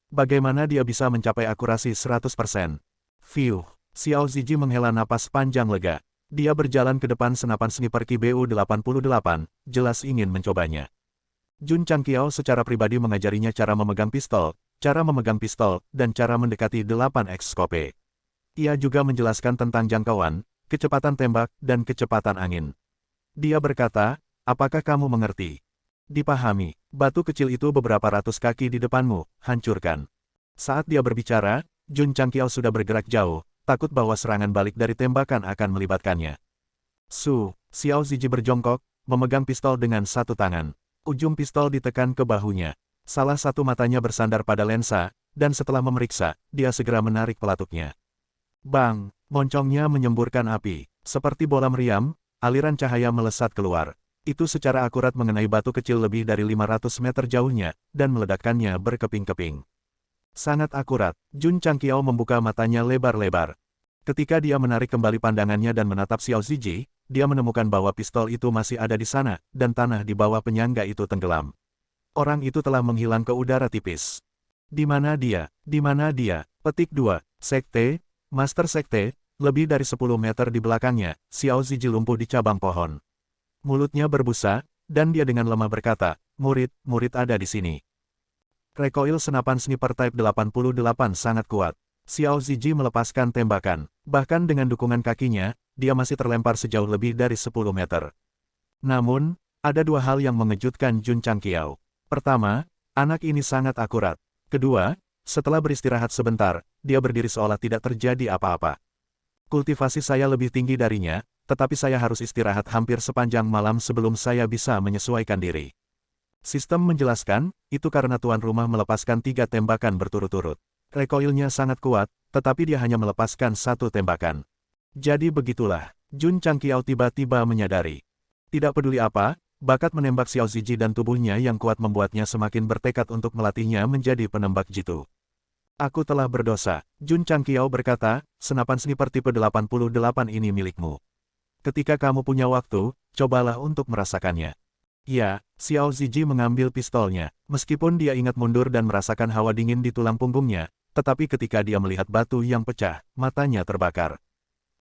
Bagaimana dia bisa mencapai akurasi 100%? Fiuh. Xiao Ziji menghela napas panjang lega. Dia berjalan ke depan senapan sniper Ki Bu-88, jelas ingin mencobanya. Jun Changqiao secara pribadi mengajarinya cara memegang pistol, dan cara mendekati 8X Scope. Ia juga menjelaskan tentang jangkauan, kecepatan tembak, dan kecepatan angin. Dia berkata, apakah kamu mengerti? Dipahami, batu kecil itu beberapa ratus kaki di depanmu, hancurkan. Saat dia berbicara, Jun Changqiao sudah bergerak jauh, takut bahwa serangan balik dari tembakan akan melibatkannya. Xiao Ziji berjongkok, memegang pistol dengan satu tangan. Ujung pistol ditekan ke bahunya. Salah satu matanya bersandar pada lensa, dan setelah memeriksa, dia segera menarik pelatuknya. Bang! Moncongnya menyemburkan api. Seperti bola meriam, aliran cahaya melesat keluar. Itu secara akurat mengenai batu kecil lebih dari 500 meter jauhnya, dan meledakkannya berkeping-keping. Sangat akurat, Jun Changqiao membuka matanya lebar-lebar. Ketika dia menarik kembali pandangannya dan menatap Xiao Ziji, dia menemukan bahwa pistol itu masih ada di sana, dan tanah di bawah penyangga itu tenggelam. Orang itu telah menghilang ke udara tipis. Di mana dia? Di mana dia? Petik 2. Sekte, Master Sekte, lebih dari 10 meter di belakangnya, Xiao Ziji lumpuh di cabang pohon. Mulutnya berbusa, dan dia dengan lemah berkata, murid ada di sini. Recoil senapan sniper Type 88 sangat kuat. Xiao Ziji melepaskan tembakan. Bahkan dengan dukungan kakinya, dia masih terlempar sejauh lebih dari 10 meter. Namun, ada dua hal yang mengejutkan Jun Changqiao. Pertama, anak ini sangat akurat. Kedua, setelah beristirahat sebentar, dia berdiri seolah tidak terjadi apa-apa. Kultivasi saya lebih tinggi darinya, tetapi saya harus istirahat hampir sepanjang malam sebelum saya bisa menyesuaikan diri. Sistem menjelaskan, itu karena tuan rumah melepaskan 3 tembakan berturut-turut. Recoilnya sangat kuat, tetapi dia hanya melepaskan 1 tembakan. Jadi begitulah, Jun Changqiao tiba-tiba menyadari. Tidak peduli apa, bakat menembak Xiao Ziji dan tubuhnya yang kuat membuatnya semakin bertekad untuk melatihnya menjadi penembak jitu. Aku telah berdosa, Jun Changqiao berkata, senapan sniper tipe 88 ini milikmu. Ketika kamu punya waktu, cobalah untuk merasakannya. Ya, Xiao Ziji mengambil pistolnya, meskipun dia ingat mundur dan merasakan hawa dingin di tulang punggungnya, tetapi ketika dia melihat batu yang pecah, matanya terbakar.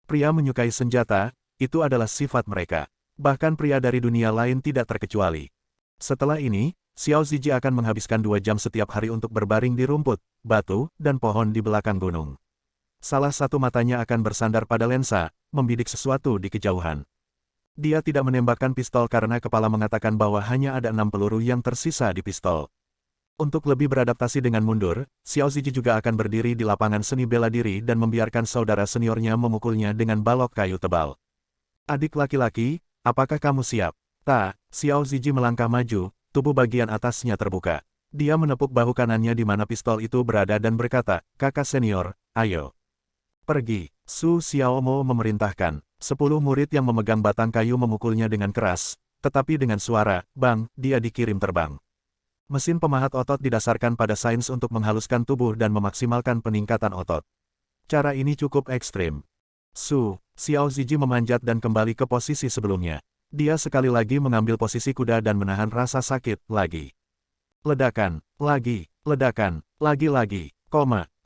Pria menyukai senjata, itu adalah sifat mereka. Bahkan pria dari dunia lain tidak terkecuali. Setelah ini, Xiao Ziji akan menghabiskan 2 jam setiap hari untuk berbaring di rumput, batu, dan pohon di belakang gunung. Salah satu matanya akan bersandar pada lensa, membidik sesuatu di kejauhan. Dia tidak menembakkan pistol karena kepala mengatakan bahwa hanya ada 6 peluru yang tersisa di pistol. Untuk lebih beradaptasi dengan mundur, Xiao Ziji juga akan berdiri di lapangan seni bela diri dan membiarkan saudara seniornya memukulnya dengan balok kayu tebal. Adik laki-laki, apakah kamu siap? Xiao Ziji melangkah maju, tubuh bagian atasnya terbuka. Dia menepuk bahu kanannya di mana pistol itu berada dan berkata, kakak senior, ayo. Pergi, Su Xiaomo memerintahkan. 10 murid yang memegang batang kayu memukulnya dengan keras, tetapi dengan suara, bang, dia dikirim terbang. Mesin pemahat otot didasarkan pada sains untuk menghaluskan tubuh dan memaksimalkan peningkatan otot. Cara ini cukup ekstrim. Xiao Ziji memanjat dan kembali ke posisi sebelumnya. Dia sekali lagi mengambil posisi kuda dan menahan rasa sakit, lagi. Ledakan, ledakan, lagi,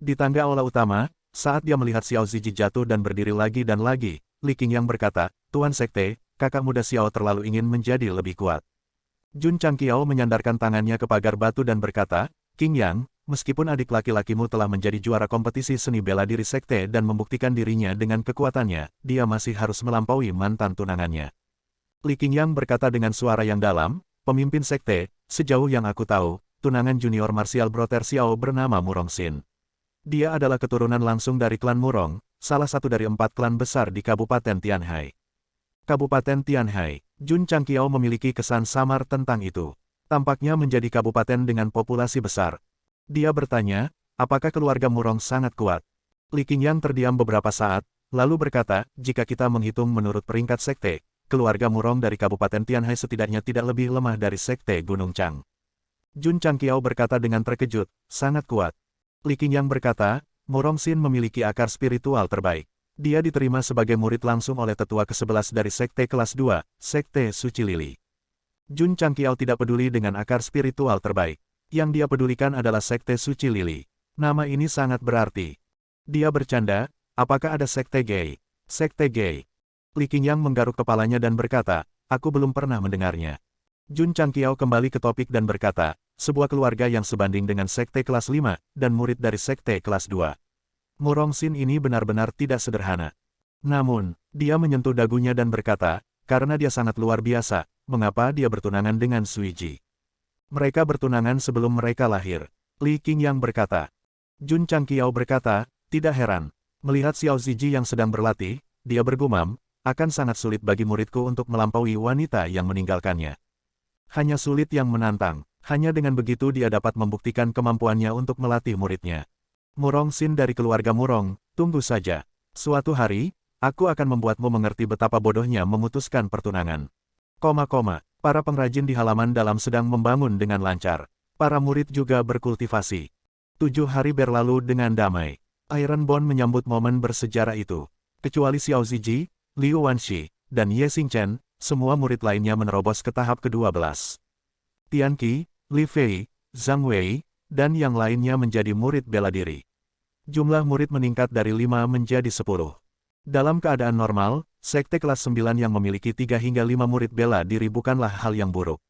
di tangga aula utama, saat dia melihat Xiao Ziji jatuh dan berdiri lagi dan lagi, Li Qingyang berkata, Tuan Sekte, kakak muda Xiao terlalu ingin menjadi lebih kuat. Jun Changqiao menyandarkan tangannya ke pagar batu dan berkata, Qingyang, meskipun adik laki-lakimu telah menjadi juara kompetisi seni bela diri sekte dan membuktikan dirinya dengan kekuatannya, dia masih harus melampaui mantan tunangannya. Li Qingyang berkata dengan suara yang dalam, pemimpin sekte, sejauh yang aku tahu, tunangan junior martial Brother Xiao bernama Murong Xin. Dia adalah keturunan langsung dari klan Murong, salah satu dari 4 klan besar di Kabupaten Tianhai. Kabupaten Tianhai, Jun Changqiao memiliki kesan samar tentang itu. Tampaknya menjadi kabupaten dengan populasi besar. Dia bertanya, apakah keluarga Murong sangat kuat? Li Qingyang terdiam beberapa saat, lalu berkata, jika kita menghitung menurut peringkat sekte, keluarga Murong dari Kabupaten Tianhai setidaknya tidak lebih lemah dari sekte Gunung Chang. Jun Changqiao berkata dengan terkejut, sangat kuat. Li Qingyang berkata, Murong Xin memiliki akar spiritual terbaik. Dia diterima sebagai murid langsung oleh tetua ke-11 dari sekte kelas 2, sekte Suci Lili. Jun Changqiao tidak peduli dengan akar spiritual terbaik. Yang dia pedulikan adalah sekte Suci Lili. Nama ini sangat berarti. Dia bercanda, apakah ada sekte gay? Sekte gay. Li Qingyang menggaruk kepalanya dan berkata, aku belum pernah mendengarnya. Jun Changqiao kembali ke topik dan berkata, sebuah keluarga yang sebanding dengan sekte kelas 5, dan murid dari sekte kelas 2. Murong Xin ini benar-benar tidak sederhana. Namun, dia menyentuh dagunya dan berkata, karena dia sangat luar biasa, mengapa dia bertunangan dengan Suiji? Mereka bertunangan sebelum mereka lahir. Li Qingyang berkata. Jun Changqiao berkata, tidak heran. Melihat Xiao Ziji yang sedang berlatih, dia bergumam, akan sangat sulit bagi muridku untuk melampaui wanita yang meninggalkannya. Hanya sulit yang menantang. Hanya dengan begitu dia dapat membuktikan kemampuannya untuk melatih muridnya. Murong Xin dari keluarga Murong, tunggu saja. Suatu hari, aku akan membuatmu mengerti betapa bodohnya memutuskan pertunangan. Para pengrajin di halaman dalam sedang membangun dengan lancar. Para murid juga berkultivasi. 7 hari berlalu dengan damai. Ironbone menyambut momen bersejarah itu. Kecuali Xiao Ziji, Liu Wanxi, dan Ye Xingchen, semua murid lainnya menerobos ke tahap ke-12. Tian Qi, Li Fei, Zhang Wei, dan yang lainnya menjadi murid bela diri. Jumlah murid meningkat dari 5 menjadi 10. Dalam keadaan normal, sekte kelas 9 yang memiliki 3 hingga 5 murid bela diri bukanlah hal yang buruk.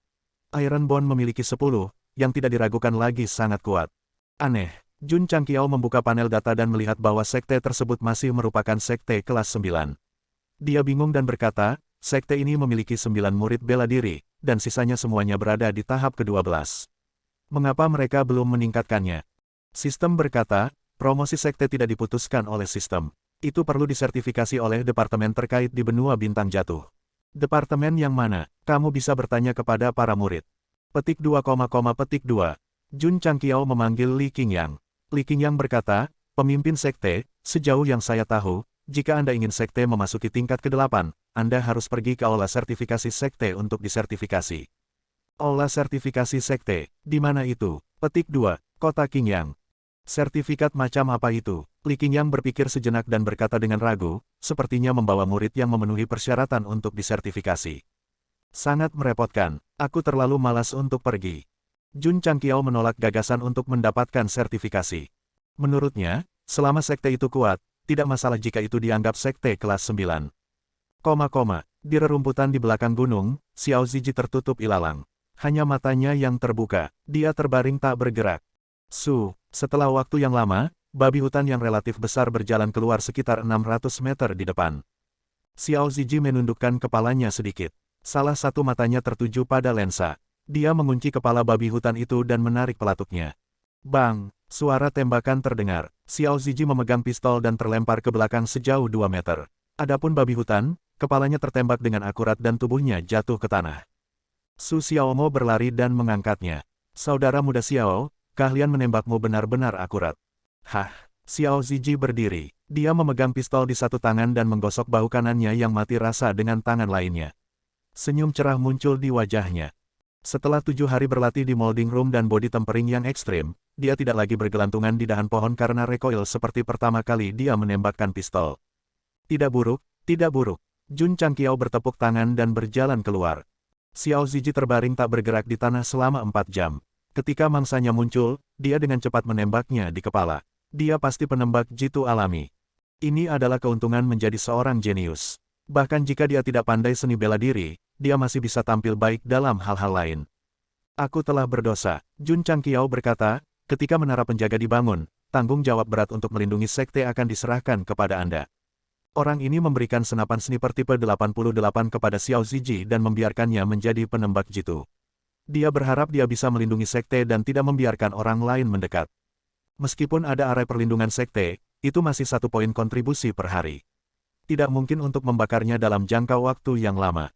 Ironborn memiliki 10, yang tidak diragukan lagi sangat kuat. Aneh, Jun Changqiao membuka panel data dan melihat bahwa sekte tersebut masih merupakan sekte kelas 9. Dia bingung dan berkata, sekte ini memiliki 9 murid bela diri, dan sisanya semuanya berada di tahap ke-12. Mengapa mereka belum meningkatkannya? Sistem berkata, promosi sekte tidak diputuskan oleh sistem. Itu perlu disertifikasi oleh departemen terkait di benua bintang jatuh. Departemen yang mana? Kamu bisa bertanya kepada para murid. Petik 2, petik 2. Jun Changqiao memanggil Li Qingyang. Li Qingyang berkata, pemimpin sekte, sejauh yang saya tahu, jika Anda ingin sekte memasuki tingkat ke-8, Anda harus pergi ke aula sertifikasi sekte untuk disertifikasi. Aula sertifikasi sekte, di mana itu? Petik 2, kota Qingyang. Sertifikat macam apa itu? Li Qingyang berpikir sejenak dan berkata dengan ragu, sepertinya membawa murid yang memenuhi persyaratan untuk disertifikasi. Sangat merepotkan, aku terlalu malas untuk pergi. Jun Changqiao menolak gagasan untuk mendapatkan sertifikasi. Menurutnya, selama sekte itu kuat, tidak masalah jika itu dianggap sekte kelas 9. Di rerumputan di belakang gunung, Xiao Ziji tertutup ilalang. Hanya matanya yang terbuka, dia terbaring tak bergerak. Setelah waktu yang lama, babi hutan yang relatif besar berjalan keluar sekitar 600 meter di depan. Xiao Ziji menundukkan kepalanya sedikit. Salah satu matanya tertuju pada lensa. Dia mengunci kepala babi hutan itu dan menarik pelatuknya. Bang! Suara tembakan terdengar. Xiao Ziji memegang pistol dan terlempar ke belakang sejauh 2 meter. Adapun babi hutan, kepalanya tertembak dengan akurat dan tubuhnya jatuh ke tanah. Su Xiaomo berlari dan mengangkatnya. Saudara muda Xiao, keahlian menembakmu benar-benar akurat. Hah! Xiao Ziji berdiri. Dia memegang pistol di satu tangan dan menggosok bahu kanannya yang mati rasa dengan tangan lainnya. Senyum cerah muncul di wajahnya. Setelah 7 hari berlatih di molding room dan body tempering yang ekstrim, dia tidak lagi bergelantungan di dahan pohon karena recoil seperti pertama kali dia menembakkan pistol. Tidak buruk, tidak buruk. Jun Changqiao bertepuk tangan dan berjalan keluar. Xiao Ziji terbaring tak bergerak di tanah selama 4 jam. Ketika mangsanya muncul, dia dengan cepat menembaknya di kepala. Dia pasti penembak jitu alami. Ini adalah keuntungan menjadi seorang jenius. Bahkan jika dia tidak pandai seni bela diri, dia masih bisa tampil baik dalam hal-hal lain. Aku telah berdosa, Jun Changqiao berkata, ketika menara penjaga dibangun, tanggung jawab berat untuk melindungi sekte akan diserahkan kepada Anda. Orang ini memberikan senapan sniper tipe 88 kepada Xiao Ziji dan membiarkannya menjadi penembak jitu. Dia berharap dia bisa melindungi sekte dan tidak membiarkan orang lain mendekat. Meskipun ada area perlindungan sekte, itu masih 1 poin kontribusi per hari. Tidak mungkin untuk membakarnya dalam jangka waktu yang lama.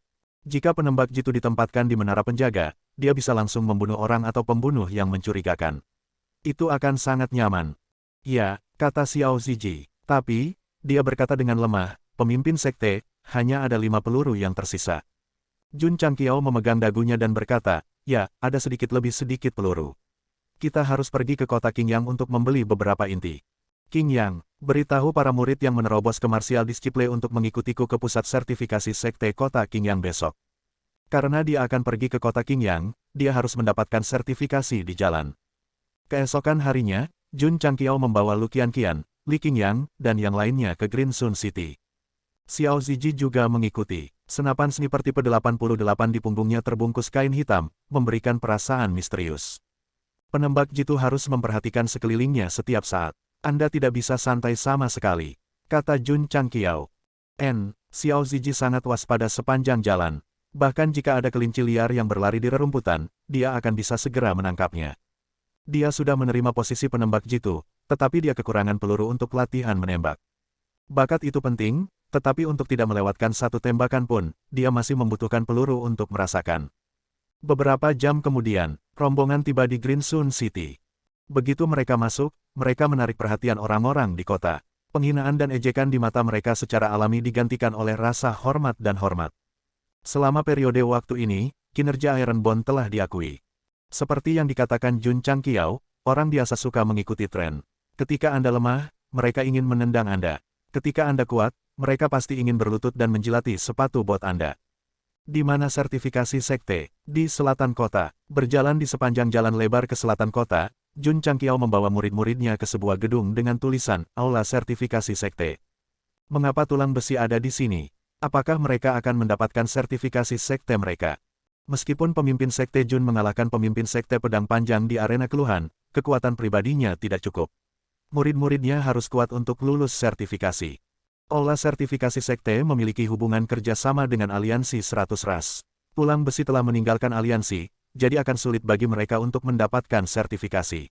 Jika penembak jitu ditempatkan di menara penjaga, dia bisa langsung membunuh orang atau pembunuh yang mencurigakan. Itu akan sangat nyaman. Ya, kata Xiao Ziji. Tapi, dia berkata dengan lemah, pemimpin sekte, hanya ada 5 peluru yang tersisa. Jun Changqiao memegang dagunya dan berkata, ya, ada sedikit peluru. Kita harus pergi ke kota Qingyang untuk membeli beberapa inti. Qingyang, beritahu para murid yang menerobos ke Martial Disciple untuk mengikutiku ke pusat sertifikasi sekte kota Qingyang besok. Karena dia akan pergi ke kota Qingyang, dia harus mendapatkan sertifikasi di jalan. Keesokan harinya, Jun Changqiao membawa Lu Qianqian, Li Qingyang, dan yang lainnya ke Green Sun City. Xiao Ziji juga mengikuti. Senapan sniper tipe 88 di punggungnya terbungkus kain hitam, memberikan perasaan misterius. Penembak jitu harus memperhatikan sekelilingnya setiap saat. Anda tidak bisa santai sama sekali, kata Jun Changqiao. Xiao Ziji sangat waspada sepanjang jalan. Bahkan jika ada kelinci liar yang berlari di rerumputan, dia akan bisa segera menangkapnya. Dia sudah menerima posisi penembak jitu, tetapi dia kekurangan peluru untuk latihan menembak. Bakat itu penting, tetapi untuk tidak melewatkan satu tembakan pun, dia masih membutuhkan peluru untuk merasakan. Beberapa jam kemudian, rombongan tiba di Green Sun City. Begitu mereka masuk, mereka menarik perhatian orang-orang di kota. Penghinaan dan ejekan di mata mereka secara alami digantikan oleh rasa hormat dan hormat. Selama periode waktu ini, kinerja Ironborn telah diakui. Seperti yang dikatakan Jun Changqiao, orang biasa suka mengikuti tren. Ketika Anda lemah, mereka ingin menendang Anda. Ketika Anda kuat, mereka pasti ingin berlutut dan menjilati sepatu bot Anda. Di mana sertifikasi sekte? Di selatan kota. Berjalan di sepanjang jalan lebar ke selatan kota, Jun Changqiao membawa murid-muridnya ke sebuah gedung dengan tulisan Aula Sertifikasi Sekte. Mengapa tulang besi ada di sini? Apakah mereka akan mendapatkan sertifikasi sekte mereka? Meskipun pemimpin sekte Jun mengalahkan pemimpin sekte pedang panjang di arena keluhan, kekuatan pribadinya tidak cukup. Murid-muridnya harus kuat untuk lulus sertifikasi. Aula Sertifikasi Sekte memiliki hubungan kerja sama dengan aliansi 100 ras. Tulang besi telah meninggalkan aliansi, jadi akan sulit bagi mereka untuk mendapatkan sertifikasi.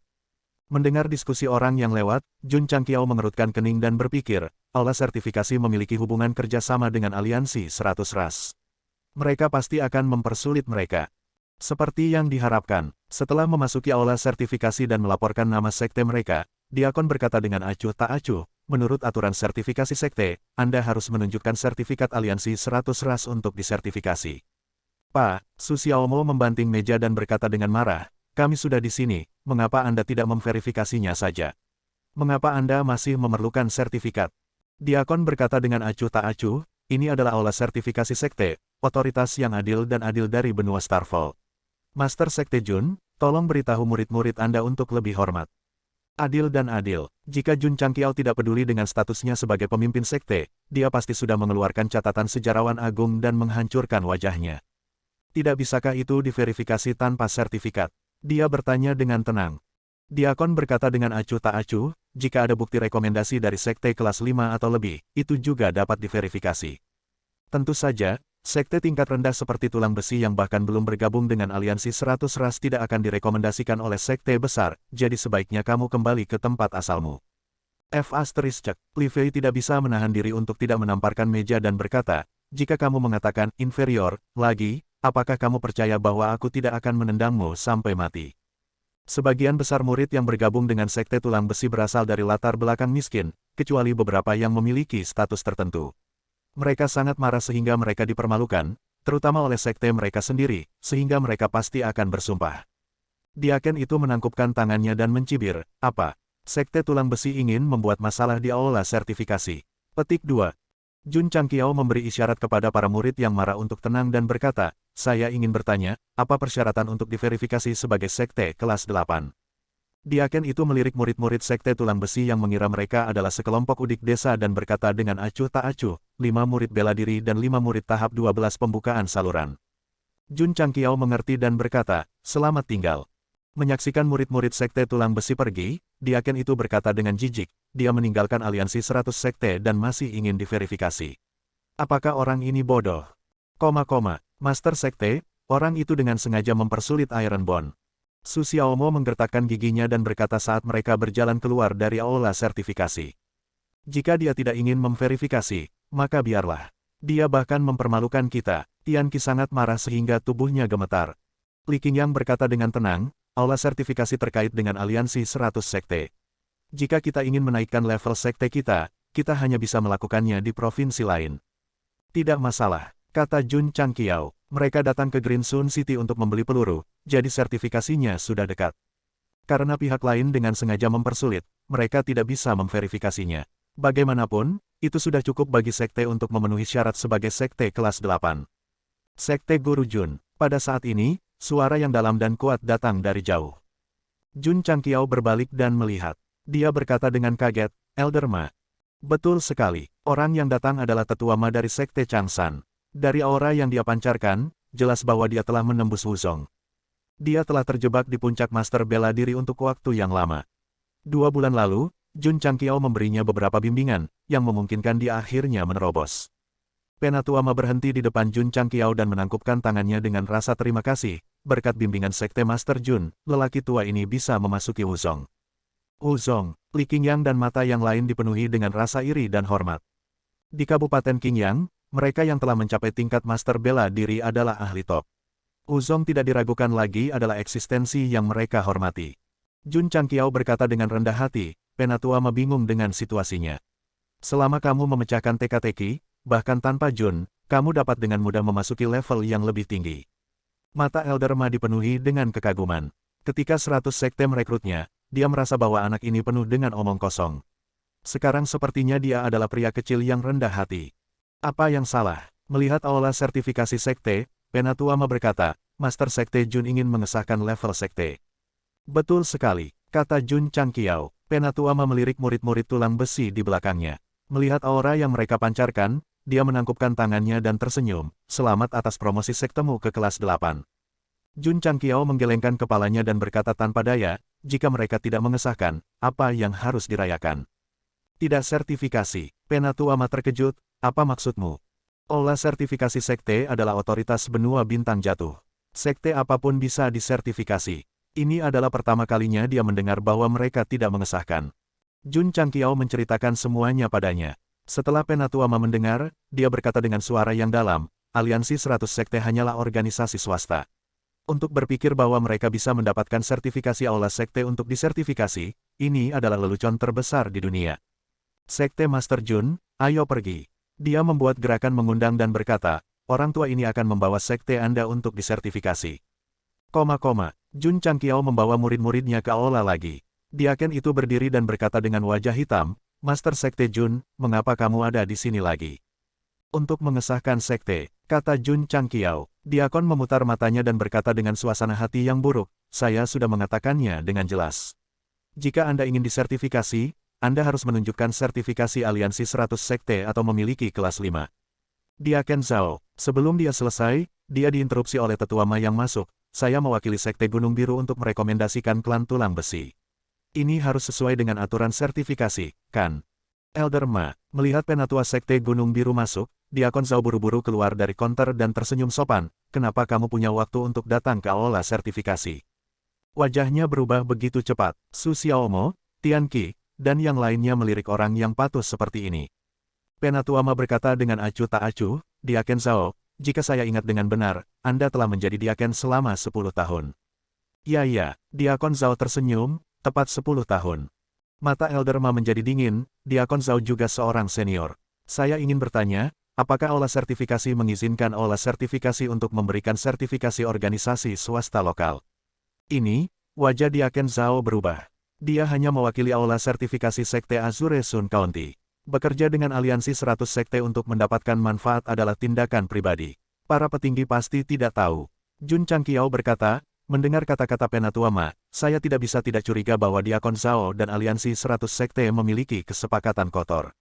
Mendengar diskusi orang yang lewat, Jun Changqiao mengerutkan kening dan berpikir, Aula Sertifikasi memiliki hubungan kerja sama dengan aliansi 100 ras. Mereka pasti akan mempersulit mereka. Seperti yang diharapkan, setelah memasuki Aula Sertifikasi dan melaporkan nama sekte mereka, Diakon berkata dengan acuh tak acuh, menurut aturan sertifikasi sekte, Anda harus menunjukkan sertifikat aliansi 100 ras untuk disertifikasi. Pak, Su Xiaomo membanting meja dan berkata dengan marah, kami sudah di sini, mengapa Anda tidak memverifikasinya saja? Mengapa Anda masih memerlukan sertifikat? Diakon berkata dengan acuh tak acuh, ini adalah aula sertifikasi sekte, otoritas yang adil dan adil dari benua Starfall. Master Sekte Jun, tolong beritahu murid-murid Anda untuk lebih hormat. Adil dan adil, jika Jun Changqiao tidak peduli dengan statusnya sebagai pemimpin sekte, dia pasti sudah mengeluarkan catatan sejarawan agung dan menghancurkan wajahnya. Tidak bisakah itu diverifikasi tanpa sertifikat? Dia bertanya dengan tenang. Diakon berkata dengan acuh tak acuh, jika ada bukti rekomendasi dari sekte kelas 5 atau lebih, itu juga dapat diverifikasi. Tentu saja, sekte tingkat rendah seperti tulang besi yang bahkan belum bergabung dengan aliansi 100 ras tidak akan direkomendasikan oleh sekte besar, jadi sebaiknya kamu kembali ke tempat asalmu. Li Fei tidak bisa menahan diri untuk tidak menamparkan meja dan berkata, jika kamu mengatakan inferior lagi, apakah kamu percaya bahwa aku tidak akan menendangmu sampai mati? Sebagian besar murid yang bergabung dengan sekte tulang besi berasal dari latar belakang miskin, kecuali beberapa yang memiliki status tertentu. Mereka sangat marah sehingga mereka dipermalukan, terutama oleh sekte mereka sendiri, sehingga mereka pasti akan bersumpah. Diaken itu menangkupkan tangannya dan mencibir, apa? Sekte tulang besi ingin membuat masalah di aula sertifikasi. Petik 2. Jun Changqiao memberi isyarat kepada para murid yang marah untuk tenang dan berkata, saya ingin bertanya, apa persyaratan untuk diverifikasi sebagai sekte kelas 8? Diaken itu melirik murid-murid sekte tulang besi yang mengira mereka adalah sekelompok udik desa dan berkata dengan acuh tak acuh, 5 murid bela diri dan 5 murid tahap 12 pembukaan saluran. Jun Changqiao mengerti dan berkata, selamat tinggal. Menyaksikan murid-murid sekte tulang besi pergi, Diaken itu berkata dengan jijik, dia meninggalkan aliansi 100 sekte dan masih ingin diverifikasi. Apakah orang ini bodoh? Master sekte, orang itu dengan sengaja mempersulit Ironbone. Su Xiaomo menggertakkan giginya dan berkata saat mereka berjalan keluar dari aula sertifikasi. Jika dia tidak ingin memverifikasi, maka biarlah. Dia bahkan mempermalukan kita. Tian Qi sangat marah sehingga tubuhnya gemetar. Li Qingyang berkata dengan tenang, aula sertifikasi terkait dengan aliansi 100 sekte. Jika kita ingin menaikkan level sekte kita, kita hanya bisa melakukannya di provinsi lain. Tidak masalah, kata Jun Changqiao. Mereka datang ke Green Sun City untuk membeli peluru, jadi sertifikasinya sudah dekat. Karena pihak lain dengan sengaja mempersulit, mereka tidak bisa memverifikasinya. Bagaimanapun, itu sudah cukup bagi sekte untuk memenuhi syarat sebagai sekte kelas 8. Sekte Guru Jun. Pada saat ini, suara yang dalam dan kuat datang dari jauh. Jun Changqiao berbalik dan melihat. Dia berkata dengan kaget, Elder Ma. Betul sekali, orang yang datang adalah tetua Ma dari sekte Changshan. Dari aura yang dia pancarkan, jelas bahwa dia telah menembus Wuzong. Dia telah terjebak di puncak master bela diri untuk waktu yang lama. 2 bulan lalu, Jun Changqiao memberinya beberapa bimbingan, yang memungkinkan dia akhirnya menerobos. Penatua Ma berhenti di depan Jun Changqiao dan menangkupkan tangannya dengan rasa terima kasih, berkat bimbingan sekte Master Jun, lelaki tua ini bisa memasuki Wuzong. Wuzong, Li Qingyang dan mata yang lain dipenuhi dengan rasa iri dan hormat. Di Kabupaten Qingyang, mereka yang telah mencapai tingkat master bela diri adalah ahli top. Wuzong tidak diragukan lagi adalah eksistensi yang mereka hormati. Jun Changqiao berkata dengan rendah hati, Penatua Ma bingung dengan situasinya. Selama kamu memecahkan teka-teki, bahkan tanpa Jun, kamu dapat dengan mudah memasuki level yang lebih tinggi. Mata Elder Ma dipenuhi dengan kekaguman. Ketika 100 sekte merekrutnya, dia merasa bahwa anak ini penuh dengan omong kosong. Sekarang sepertinya dia adalah pria kecil yang rendah hati. Apa yang salah? Melihat aula sertifikasi sekte, Penatua Ma berkata, Master Sekte Jun ingin mengesahkan level sekte. Betul sekali. kata Jun Changqiao. Penatua Ma melirik murid-murid tulang besi di belakangnya. Melihat aura yang mereka pancarkan, dia menangkupkan tangannya dan tersenyum. Selamat atas promosi sektemu ke kelas 8. Jun Changqiao menggelengkan kepalanya dan berkata tanpa daya, jika mereka tidak mengesahkan, apa yang harus dirayakan? Tidak sertifikasi. Penatua Ma terkejut, apa maksudmu? Aula sertifikasi sekte adalah otoritas benua bintang jatuh. Sekte apapun bisa disertifikasi. Ini adalah pertama kalinya dia mendengar bahwa mereka tidak mengesahkan. Jun Changqiao menceritakan semuanya padanya. Setelah Penatua Ma mendengar, dia berkata dengan suara yang dalam, Aliansi 100 Sekte hanyalah organisasi swasta. Untuk berpikir bahwa mereka bisa mendapatkan sertifikasi aula sekte untuk disertifikasi, ini adalah lelucon terbesar di dunia. Sekte Master Jun, ayo pergi. Dia membuat gerakan mengundang dan berkata, orang tua ini akan membawa sekte Anda untuk disertifikasi. Jun Changqiao membawa murid-muridnya ke aula lagi. Diaken itu berdiri dan berkata dengan wajah hitam, Master Sekte Jun, mengapa kamu ada di sini lagi? Untuk mengesahkan sekte, kata Jun Changqiao. Diakon memutar matanya dan berkata dengan suasana hati yang buruk, saya sudah mengatakannya dengan jelas. Jika Anda ingin disertifikasi, Anda harus menunjukkan sertifikasi aliansi 100 sekte atau memiliki kelas 5. Diaken Zhao, sebelum dia selesai, dia diinterupsi oleh tetua Ma yang masuk, saya mewakili sekte Gunung Biru untuk merekomendasikan klan tulang besi. Ini harus sesuai dengan aturan sertifikasi, kan? Elder Ma, melihat penatua sekte Gunung Biru masuk, Diakon Zhao buru-buru keluar dari konter dan tersenyum sopan, kenapa kamu punya waktu untuk datang ke aula sertifikasi? Wajahnya berubah begitu cepat, Su Xiaomo, Tian Qi, dan yang lainnya melirik orang yang patuh seperti ini. Penatua Ma berkata dengan acuh tak acuh, Diaken Zhao, jika saya ingat dengan benar, Anda telah menjadi diaken selama 10 tahun. Ya, Diakon Zhao tersenyum, tepat 10 tahun. Mata Elder Ma menjadi dingin, Diakon Zhao juga seorang senior. Saya ingin bertanya, apakah aula sertifikasi mengizinkan aula sertifikasi untuk memberikan sertifikasi organisasi swasta lokal? Ini, wajah Diaken Zhao berubah. Dia hanya mewakili aula sertifikasi sekte Azure Sun County. Bekerja dengan aliansi 100 sekte untuk mendapatkan manfaat adalah tindakan pribadi. Para petinggi pasti tidak tahu. Jun Changqiao berkata, mendengar kata-kata Penatua Ma, saya tidak bisa tidak curiga bahwa Diakon Zhao dan aliansi 100 sekte memiliki kesepakatan kotor.